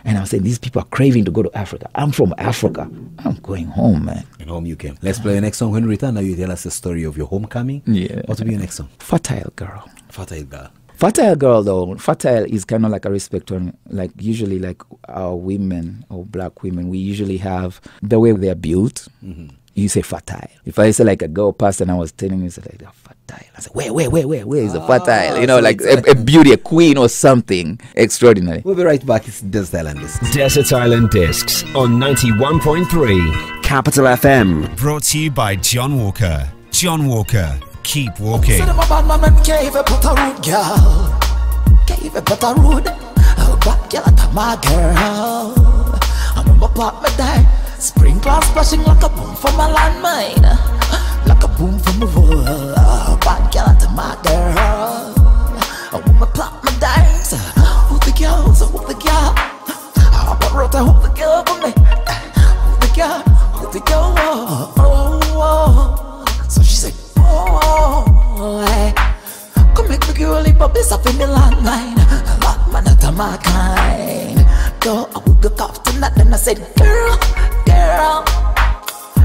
C: And I was saying, these people are craving to go to Africa. I'm from Africa. I'm going home, man.
B: And home you came. Let's play the next song. When we return, now you tell us the story of your homecoming.
C: Yeah.
B: What will be your next song?
C: Fertile Girl.
B: Fertile Girl.
C: Fertile Girl, though, fertile is kind of like a respect on, like, usually, like, our women or black women, we usually have the way they're built. Mm-hmm. You say fertile. If I say, like, a girl passed and I was telling you, it's like, they're fertile. I say, where is the fertile? You know, so like a beauty, a queen or something extraordinary.
B: We'll be right back. It's Desert Island Discs.
A: Desert Island Discs on 91.3 Capital FM. Brought to you by John Walker. John Walker. Keep walking.
D: Said my bad man gave a better road, girl. Gave a better road. But girl, that's my girl. I'm on my pop, my die. Sprinkler splashing like a boom from a landmine. Like a boom from a wall. But girl, that's my girl. I want my pop, my dimes. Who the girls? Who the girl? I wrote a who the girl for me. Who the girl? Who the girl? So she said, hey, come make me girl leap up this up in the landline. Lot man at my kind. Girl, I would go off tonight. Then I said, girl,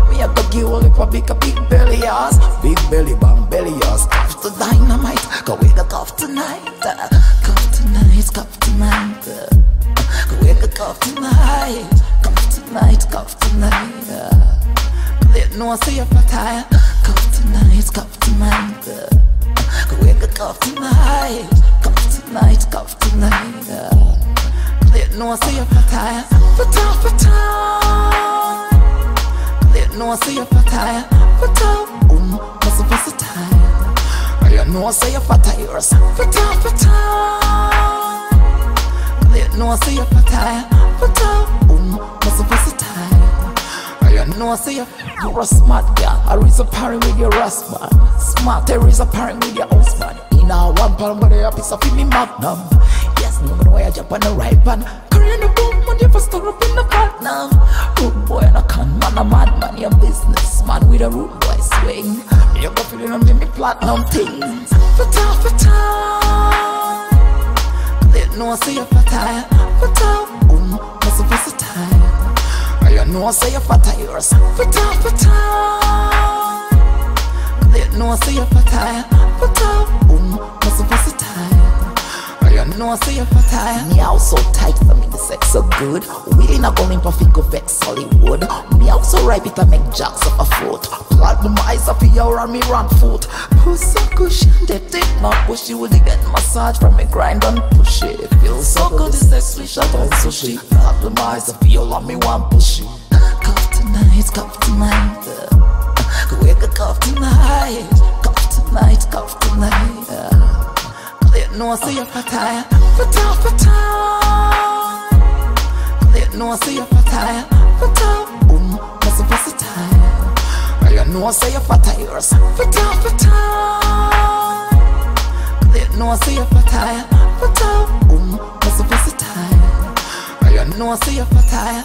D: me a go give leap up big belly ass. Big belly, bam belly ass. After dynamite, go wake up off tonight. Cough tonight, cough tonight. Go wake up off tonight. Cough tonight, cough tonight. Let no one say you're fertile. Cough tonight, cough tonight. Go wake up, cough tonight. Cough tonight, cough tonight. Let no one say you're fertile. Fertile. Let no one say you're fertile. Fertile. Must be versatile. Let no one say you're fertile. Fertile. Let no one say you're fertile. Fertile. Must be versatile. No, I say you're a smart girl. I raise a parent with your husband. Smart, I raise a parent with your husband. In a one palm, but a piece of me magnum. Yes, no matter why I jump on the right pan. Carrying the boom, when you first start up in the platinum. Rude boy, and I can't man, a madman. Your business man with a rude boy swing. You go feeling them, give me platinum things. Fertile. Let no one say you're fertile. Fertile, must be versatile. You know I say you're fertile. Fertile. Let no one say you're fertile. Fertile, must be versatile. You know I say you're fertile. Me out so tight, I mean the sex so good. We ain't a going for finger vex Hollywood. Me out so ripe, it I make jacks up a foot. Platinum eyes up here and me run foot. Puss so cushion, they did not push you. Would get massage from me grind and push it. It feels so good, the sex swish out on sushi. Platinum eyes up here and me one push it. Cough tonight, cough tonight. Go wake up, cough tonight. Cough tonight, cough tonight. Let no one say you're fertile. Fertile. Let no one say you're fertile. Fertile, must be versatile. You know I say you're fertile. Fertile. Let no one say you're fertile. Fertile, must be versatile. You know I say you're fertile.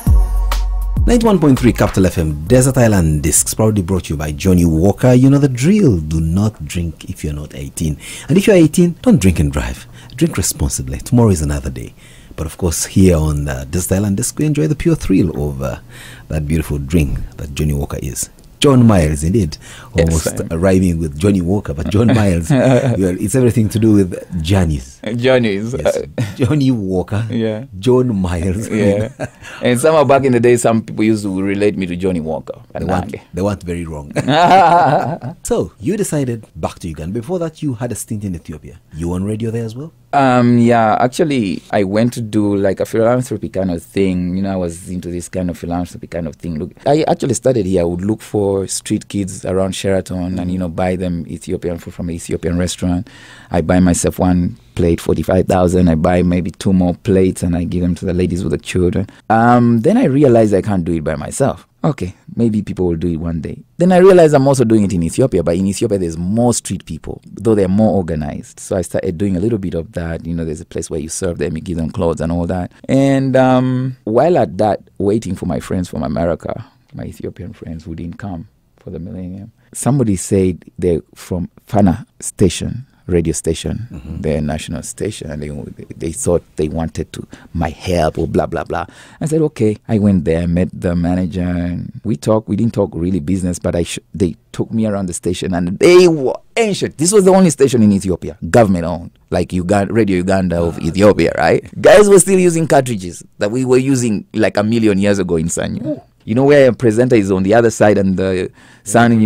B: 91.3 Capital FM, Desert Island Discs, proudly brought to you by Johnny Walker. You know the drill. Do not drink if you're not 18. And if you're 18, don't drink and drive. Drink responsibly. Tomorrow is another day. But of course, here on Desert Island Discs, we enjoy the pure thrill of that beautiful drink that Johnny Walker is. John Miles, indeed. Almost
C: Yes,
B: rhyming with Johnny Walker, but John Miles. Well, it's everything to do with Johnny's.
C: Johnny's.
B: Yes. Johnny Walker.
C: Yeah.
B: John Miles.
C: Yeah. And somehow back in the day, some people used to relate me to Johnny Walker.
B: They weren't very wrong. So, you decided back to Uganda. Before that, you had a stint in Ethiopia. You on radio there as well?
C: Yeah, actually, I went to do like a philanthropy kind of thing. You know, I was into this kind of philanthropy kind of thing. Look, I actually started here. I would look for street kids around Sheraton and, you know, buy them Ethiopian food from an Ethiopian restaurant. I buy myself one plate, 45,000. I buy maybe 2 more plates and I give them to the ladies with the children. Then I realized I can't do it by myself. Okay, maybe people will do it one day. Then I realized I'm also doing it in Ethiopia, but in Ethiopia there's more street people, though they're more organized. So I started doing a little bit of that. You know, there's a place where you serve them, you give them clothes and all that. And while at that, waiting for my friends from America, my Ethiopian friends who didn't come for the millennium, somebody said they're from Fana station, radio station, their national station, and they thought they wanted my help or blah blah blah. I said okay. I went there, met the manager, and we talked. We didn't talk really business, but they took me around the station, and they were ancient. This was the only station in Ethiopia, government owned, like Radio Uganda of Ethiopia, right? Guys were still using cartridges that we were using like 1 million years ago in Sanyu. You know where a presenter is on the other side and the sound, and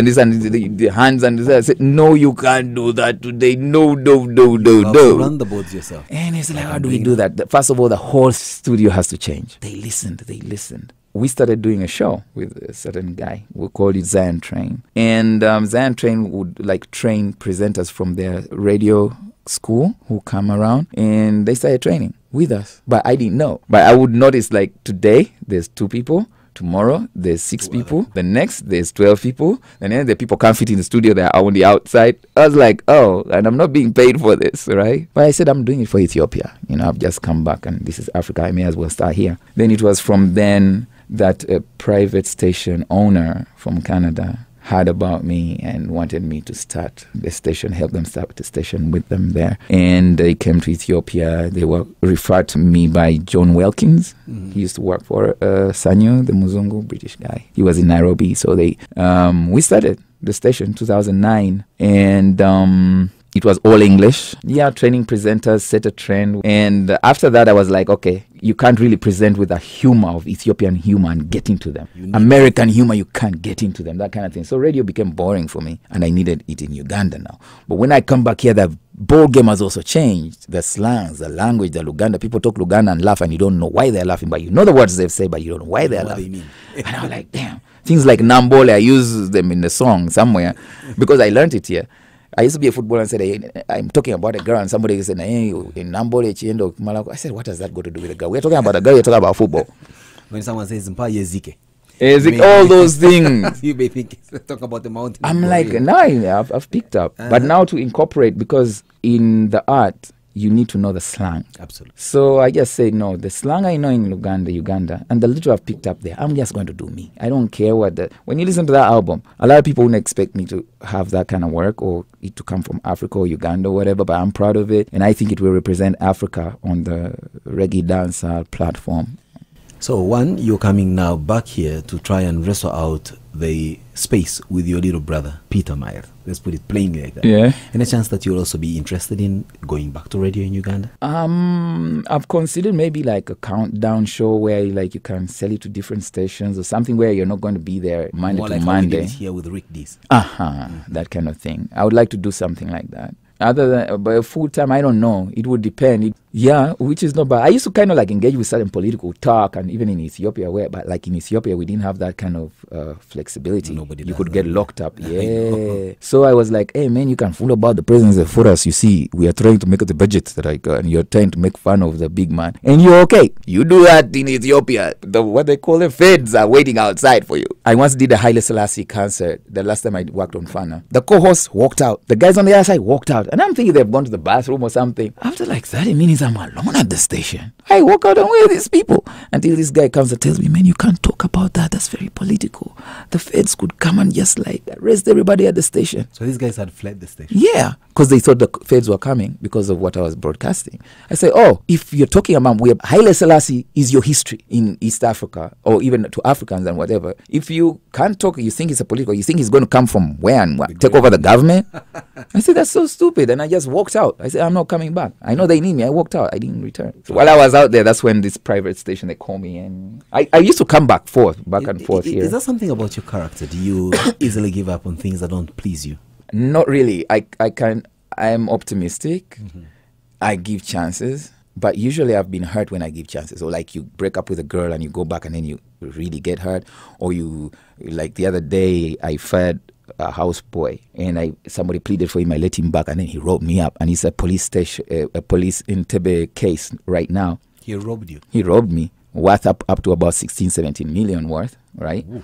C: this and the hands and this. I said, no, you can't do that today. No.
B: Run the boards yourself.
C: And it's like, how do we do that? First of all, the whole studio has to change. They listened. We started doing a show with a certain guy. We called it Zion Train. And Zion Train would like train presenters from their radio school who come around, and they started training with us. But I didn't know. But I would notice like today there's 2 people. Tomorrow there's 6 people. The next there's 12 people. And then the people can't fit in the studio, they're on the outside. I was like, oh, and I'm not being paid for this, right? But I said I'm doing it for Ethiopia. You know, I've just come back and this is Africa. I may as well start here. Then it was from then that a private station owner from Canada heard about me and wanted me to start the station, help them start the station with them there. And they came to Ethiopia. They were referred to me by John Wilkins. He used to work for Sanyo, the Muzungu British guy. He was in Nairobi. So we started the station 2009. And it was all English. Yeah, training presenters, set a trend. And after that, I was like, okay, you can't really present with a humor of Ethiopian humor and get into them. American humor, you can't get into them, that kind of thing. So radio became boring for me, and I needed it in Uganda now. But when I come back here, the ball game has also changed. The slangs, the language, the Luganda. People talk Luganda and laugh, and you don't know why they're laughing, but you know the words they've said, but you don't know why they're laughing. And I was like, damn. Things like Nambole, I use them in the song somewhere because I learned it here. I used to be a footballer and said, hey, I'm talking about a girl, and somebody said, hey, in Nambole, Chiendo, Malako. I said, what has that got to do with a girl? We're talking about a girl, you're talking about football.
B: When someone says, Mpaye Zike.
C: All those things.
B: You may think, talk about the mountain.
C: I'm like, now I've picked up. But now to incorporate, because in the art, you need to know the slang.
B: Absolutely.
C: So I just say, no, the slang I know in Uganda, and the little I've picked up there, I'm just going to do me. I don't care when you listen to that album, a lot of people wouldn't expect me to have that kind of work or it to come from Africa or Uganda or whatever, but I'm proud of it. And I think it will represent Africa on the reggae dancehall platform.
B: So one, you're coming now back here to try and wrestle out the space with your little brother, Peter Myers. Let's put it plainly like that.
C: Yeah.
B: Any chance that you'll also be interested in going back to radio in Uganda?
C: I've considered maybe like a countdown show where like you can sell it to different stations or something where you're not going to be there Monday
B: more
C: to
B: like
C: Monday.
B: How we did it here with Rick Dees.
C: That kind of thing. I would like to do something like that. Other than, but full time, I don't know. It would depend. Which is not bad. I used to kind of like engage with certain political talk, and even in Ethiopia, but like in Ethiopia, we didn't have that kind of flexibility. You could get locked up. Yeah. So I was like, hey man, you can fool about the president for us. You see, we are trying to make the budget, and you're trying to make fun of the big man, and you're okay. You do that in Ethiopia. What they call the feds are waiting outside for you. I once did a Haile Selassie concert. The last time I worked on Fana, the co-host walked out. The guys on the other side walked out. And I'm thinking they've gone to the bathroom or something. After like 30 minutes, Since I'm alone at the station, I walk out and where are these people? Until this guy comes and tells me, man, you can't talk about that. That's very political. The feds could come and just like arrest everybody at the station.
B: So these guys had fled the station?
C: Yeah, because they thought the feds were coming because of what I was broadcasting. I say, oh, if you're talking about where Haile Selassie is your history in East Africa or even to Africans and whatever, if you can't talk, you think it's a political, you think he's going to come from where and what, take over the government? I said, that's so stupid. And I just walked out. I said, I'm not coming back. I know they need me. I walked out. I didn't return. So while I was out there, that's when this private station, they call me. And I used to come back and forth here.
B: Is that something about your character? Do you easily give up on things that don't please you?
C: Not really. I am optimistic. Mm-hmm. I give chances. But usually I've been hurt when I give chances. Or like you break up with a girl and you go back and then you really get hurt. Or you, like the other day, I fed a houseboy and somebody pleaded for him. I let him back and then he robbed me up. And it's a police station, a police in Tebe case right now.
B: He robbed you?
C: He robbed me, worth up to about 16, 17 million worth, right? Ooh.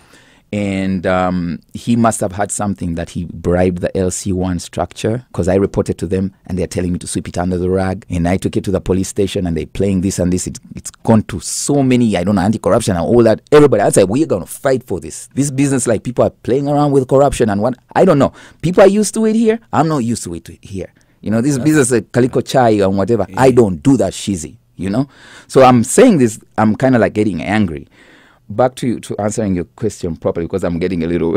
C: And he must have had something that he bribed the LC1 structure, because I reported to them and they're telling me to sweep it under the rag. And I took it to the police station and they're playing this and this. It's gone to so many, I don't know, anti-corruption and all that. Everybody, I said, we're going to fight for this. This business, like people are playing around with corruption and what, I don't know. People are used to it here. I'm not used to it here. You know, this business, Kaliko Chai and whatever, yeah. I don't do that shizzy, you know. So I'm saying this, I'm kind of like getting angry. Back to answering your question properly, because I'm getting a little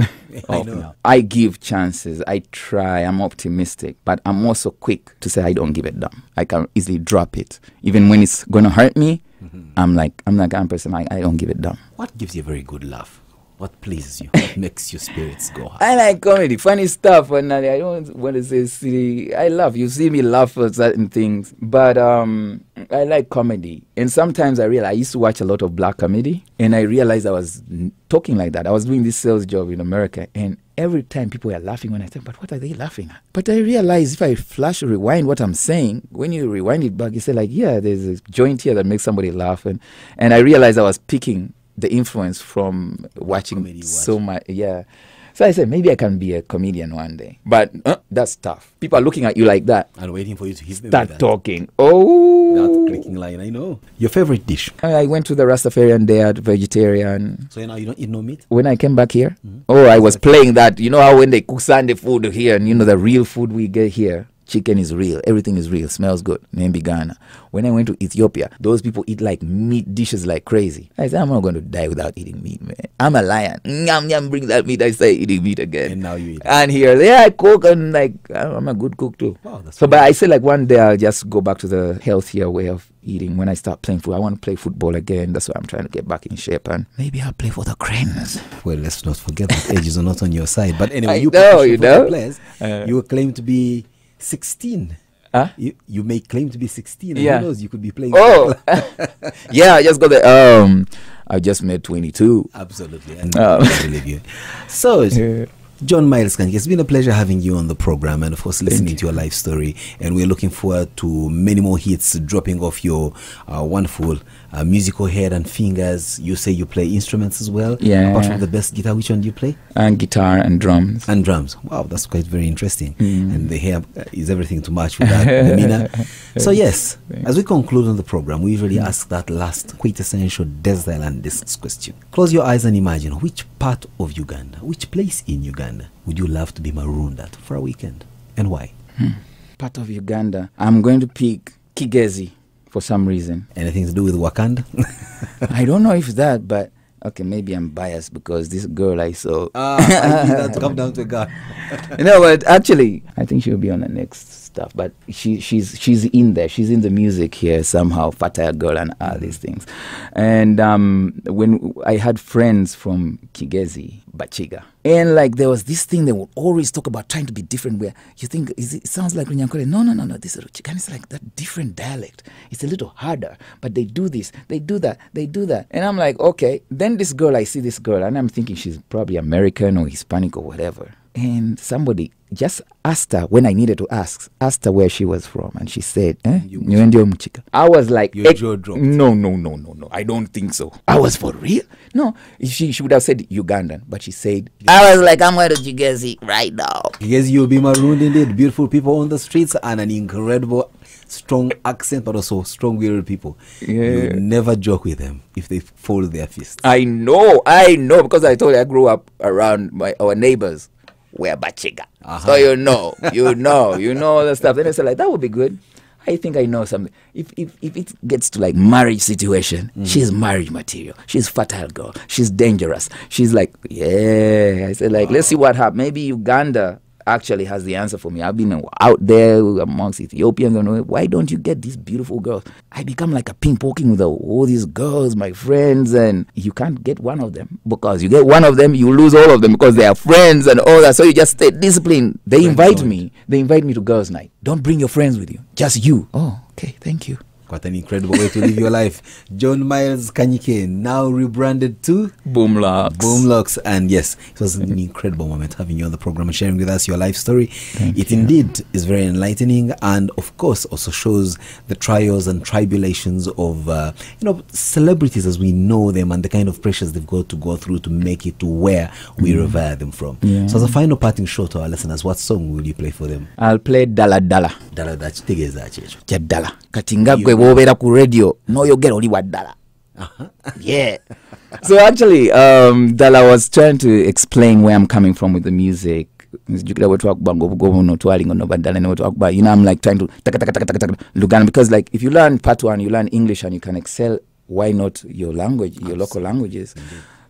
C: off now. I give chances. I try. I'm optimistic. But I'm also quick to say I don't give it down. I can easily drop it. Even when it's going to hurt me, I'm that kind of person. I don't give it down.
B: What gives you a very good laugh? What pleases you? What makes your spirits go high?
C: I like comedy, funny stuff, and I don't want to say silly. I laugh. You see me laugh at certain things, but I like comedy. And sometimes I used to watch a lot of black comedy, and I realized I was talking like that. I was doing this sales job in America, and every time people were laughing when I said, but what are they laughing at? But I realized if I flash or rewind what I'm saying, when you rewind it back, you say like, yeah, there's a joint here that makes somebody laugh. And I realized I was picking the influence from watching so much. Yeah. So I said, maybe I can be a comedian one day. But that's tough. People are looking at you like that.
B: And waiting for you to hit them.
C: Start talking. Oh.
B: That clicking line, I know. Your favorite dish?
C: I went to the Rastafarian day, vegetarian.
B: So now you don't eat no meat?
C: When I came back here? Mm-hmm. Oh, I was playing that. You know how when they cook Sunday food here, and you know the real food we get here? Chicken is real. Everything is real. Smells good. Maybe Ghana. When I went to Ethiopia, those people eat like meat dishes like crazy. I said, I'm not going to die without eating meat, man. I'm a lion. Bring that meat. I say eating meat again.
B: And now you eat.
C: And here, yeah, I cook and like, I'm a good cook too. Wow, that's so, but I say like one day I'll just go back to the healthier way of eating. When I start playing football, I want to play football again. That's why I'm trying to get back in shape. And maybe I'll play for the Cranes.
B: Well, let's not forget that ages are not on your side. But anyway, you players, you claim to be 16.
C: Huh?
B: You may claim to be 16.
C: Yeah.
B: Who knows? You could be playing.
C: Oh, yeah. I just got the. I just made 22.
B: Absolutely, and I believe you. So, John Miles Kanyi, it's been a pleasure having you on the program, and of course listening to your life story. And we're looking forward to many more hits dropping off your wonderful musical head and fingers. You say you play instruments as well.
C: Yeah.
B: Apart from the bass guitar, which one do you play?
C: And guitar and drums.
B: And drums. Wow, that's quite very interesting. And the hair is everything to match with that demeanor. So yes, as we conclude on the program, we usually ask that last quintessential Desert Island Discs question. Close your eyes and imagine which part of Uganda, which place in Uganda would you love to be marooned at for a weekend, and why?
C: Part of Uganda. I'm going to pick Kigezi for some reason.
B: Anything to do with Wakanda?
C: I don't know if that, but okay, maybe I'm biased because this girl I saw.
B: I need that to come down to God.
C: No, but actually, I think she'll be on the next stuff. But she's in there. She's in the music here somehow. Fataya girl and all these things. And when I had friends from Kigezi, Bachiga, and like there was this thing they would always talk about trying to be different. Where you think it sounds like Runyankole. No. This is Ruchikan. It's like that different dialect. It's a little harder, but they do this, they do that, they do that. And I'm like, okay. Then this girl, I see this girl, and I'm thinking she's probably American or Hispanic or whatever. And somebody just asked her when I needed to asked her where she was from, and she said, I was like,
B: your jaw dropped.
C: No, I don't think so. I was for real. No, she would have said Ugandan, but she said, I was like, I'm going to Kigezi right now.
B: Kigezi, you'll be marooned indeed. Beautiful people on the streets and an incredible strong accent, but also strong-willed people.
C: Yeah.
B: You never joke with them if they fold their fists.
C: I know, because I told you I grew up around our neighbors were Bachiga. So you know all the stuff. Then I said, like, that would be good. I think I know something. If it gets to like marriage situation, she's marriage material. She's fertile girl. She's dangerous. She's like, yeah. I said, like, let's see what happens. Maybe Uganda actually has the answer for me. I've been out there amongst Ethiopians. And why don't you get these beautiful girls? I become like a ping-ponging with all these girls, my friends, and you can't get one of them, because you get one of them, you lose all of them because they are friends and all that. So you just stay disciplined. They invite me to girls' night. Don't bring your friends with you, just you. Oh, okay, thank you.
B: What an incredible way to live your life. John Miles Kanyike, now rebranded to Boomlocks. And yes, it was an incredible moment having you on the program and sharing with us your life story. It indeed is very enlightening, and of course also shows the trials and tribulations of celebrities as we know them, and the kind of pressures they've got to go through to make it to where we revere them from. So as a final parting shot to our listeners, what song will you play for them?
C: I'll play Dala Dala.
B: Dala Dala.
C: Dala. Katinga wobera ku radio no yogera oli wa ddala. Yeah. So actually, Dala was trying to explain where I'm coming from with the music. I'm like trying to Luganda, because like if you learn Patois and you learn English and you can excel, why not your language, your local languages?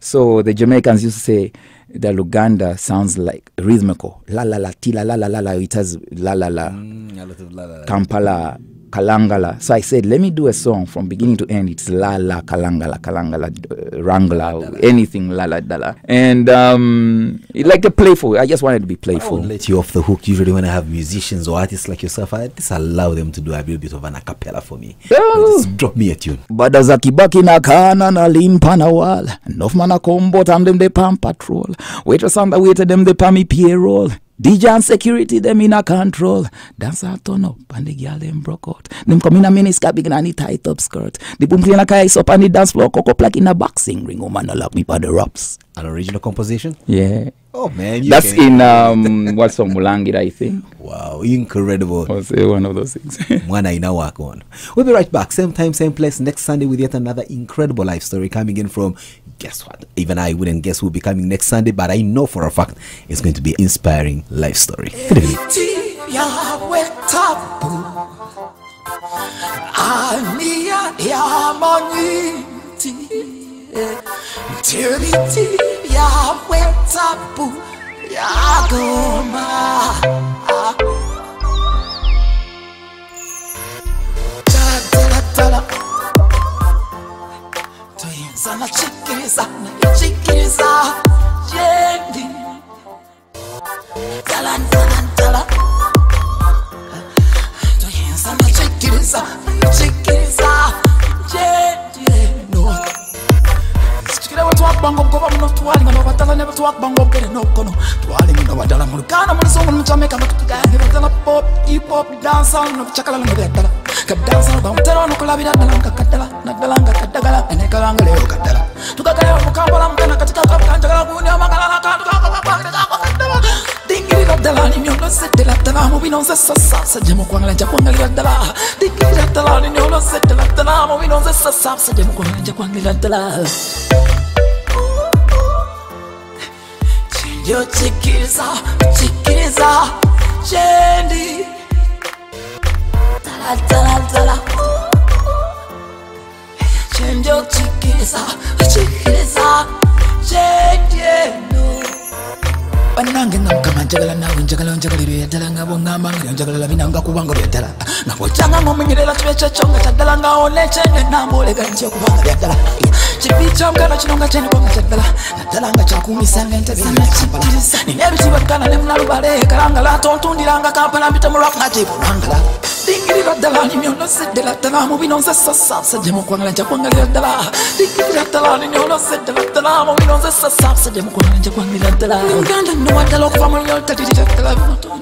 C: So the Jamaicans used to say the Luganda sounds like rhythmical. La la la ti la la la la la. It has la la la. A lot of la la la. Kampala. Kalangala. So I said, let me do a song from beginning to end. It's la la kalangala rangla, anything la la dala. And like a playful. I just wanted to be playful.
B: I won't let you off the hook. Usually when I have musicians or artists like yourself, I just allow them to do a little bit of an a cappella for me. Just drop me a tune.
C: Badazakibaki na kana na limpana wall. Enough man a combo tam them de pam patrol. Waitress on the waiter them de pam me payroll. DJ and security, them in a control. Dancer turn up and the girl them broke out. Them come in a miniskirt, big and a tight up skirt. The boom cleaner ice up on the dance floor, Coco like in a boxing ring. Oh man, I lock me by the ropes.
B: An original composition?
C: Yeah.
B: Oh man,
C: that's in what's on Mulangit, I think.
B: Wow, incredible.
C: I'll say one of those things.
B: Mwana ina work on. We'll be right back, same time, same place, next Sunday with yet another incredible life story coming in from, guess what? Even I wouldn't guess who'll be coming next Sunday, but I know for a fact it's going to be inspiring life story. Good evening.
D: Sana chikiriza, jendi. Talan, sana chikiriza, jendi. No. Sikira watu wakbango mkoba mno tuwali ngano batala never tu wakbango kere no kono. Tuwali ngano badala mulukana mulisongo mchameka mtukugani batala pop, hip hop, dance no chakala ngano batala. Kadansa ba mutero no kolabira dalanga kadala na dalanga kadagala ene kalanga leo kadala tukagala mukambala mkana katika kapkanjala kunya magala na kadala dingiri kadala ni myono setela tala mo binonza sasa sajemo kwangala nja kwangalia dala dingiri kadala ni myono setela tala mo binonza sasa sajemo kwangala nja kwangalia dala yo chikiriza chendi Tala Chenjo chikiriza Chedieno Banange namkama njagala nawe njagala njagaliro ya dala ngabo ngamanga njagala binanga kubanga bya dala ngabo changa ngomenyerera chibeche chonga cha dala ngaone chenge nambole ganje kubanga bya dala chipicha mkana chinonga chene kubanga cha dala na dala nga chakumisa ngente sana chipiriza ni nebiti bakana nemnalu bale kalanga la tontundiranga kampala mbita muraf na jibulanga dingiri dala ni myono sedela dala mo binonza sasa sajemo kwangala nja kwangalia dala dingiri dala ni myono sedela dala mo binonza sasa sajemo kwangala nja kwangalia dala Uganda no watalo kwa mulyo tatiti dala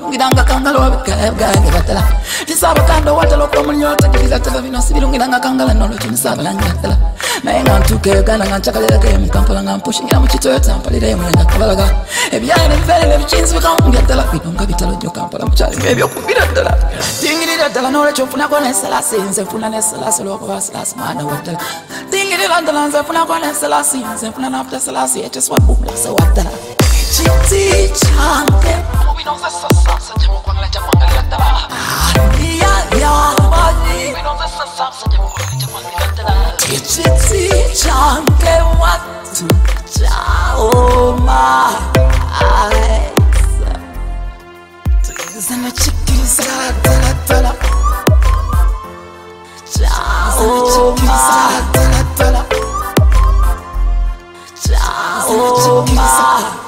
D: ngidanga kangalo abgaga batala tisaba kando watalo kwa mulyo tatiti dala bino sibilungidanga kangala no lo chimisaba langa dala
E: Mengan tuke kana nganchaka le game kampala ngam pushing ya muchito yota mpali de mwenga kabalaga ebyane mfele bichinzi bikamugedala bidonga bitalo nyo kampala mchali ebyo kubira dala tingiri dala no lecho funa kona selasi nze funa ne selasi loko baselasi mana wadala tingiri dala nze funa kona selasi nze funa na after selasi it just what Boomlocks wadala chiti change we don't say sasa jamu kwangala jamanga dala ya bani we don't say sasa jamu kwangala jamanga dala chiti change what to oh my eyes Zana chikiri sala dala dala oh my dala dala oh my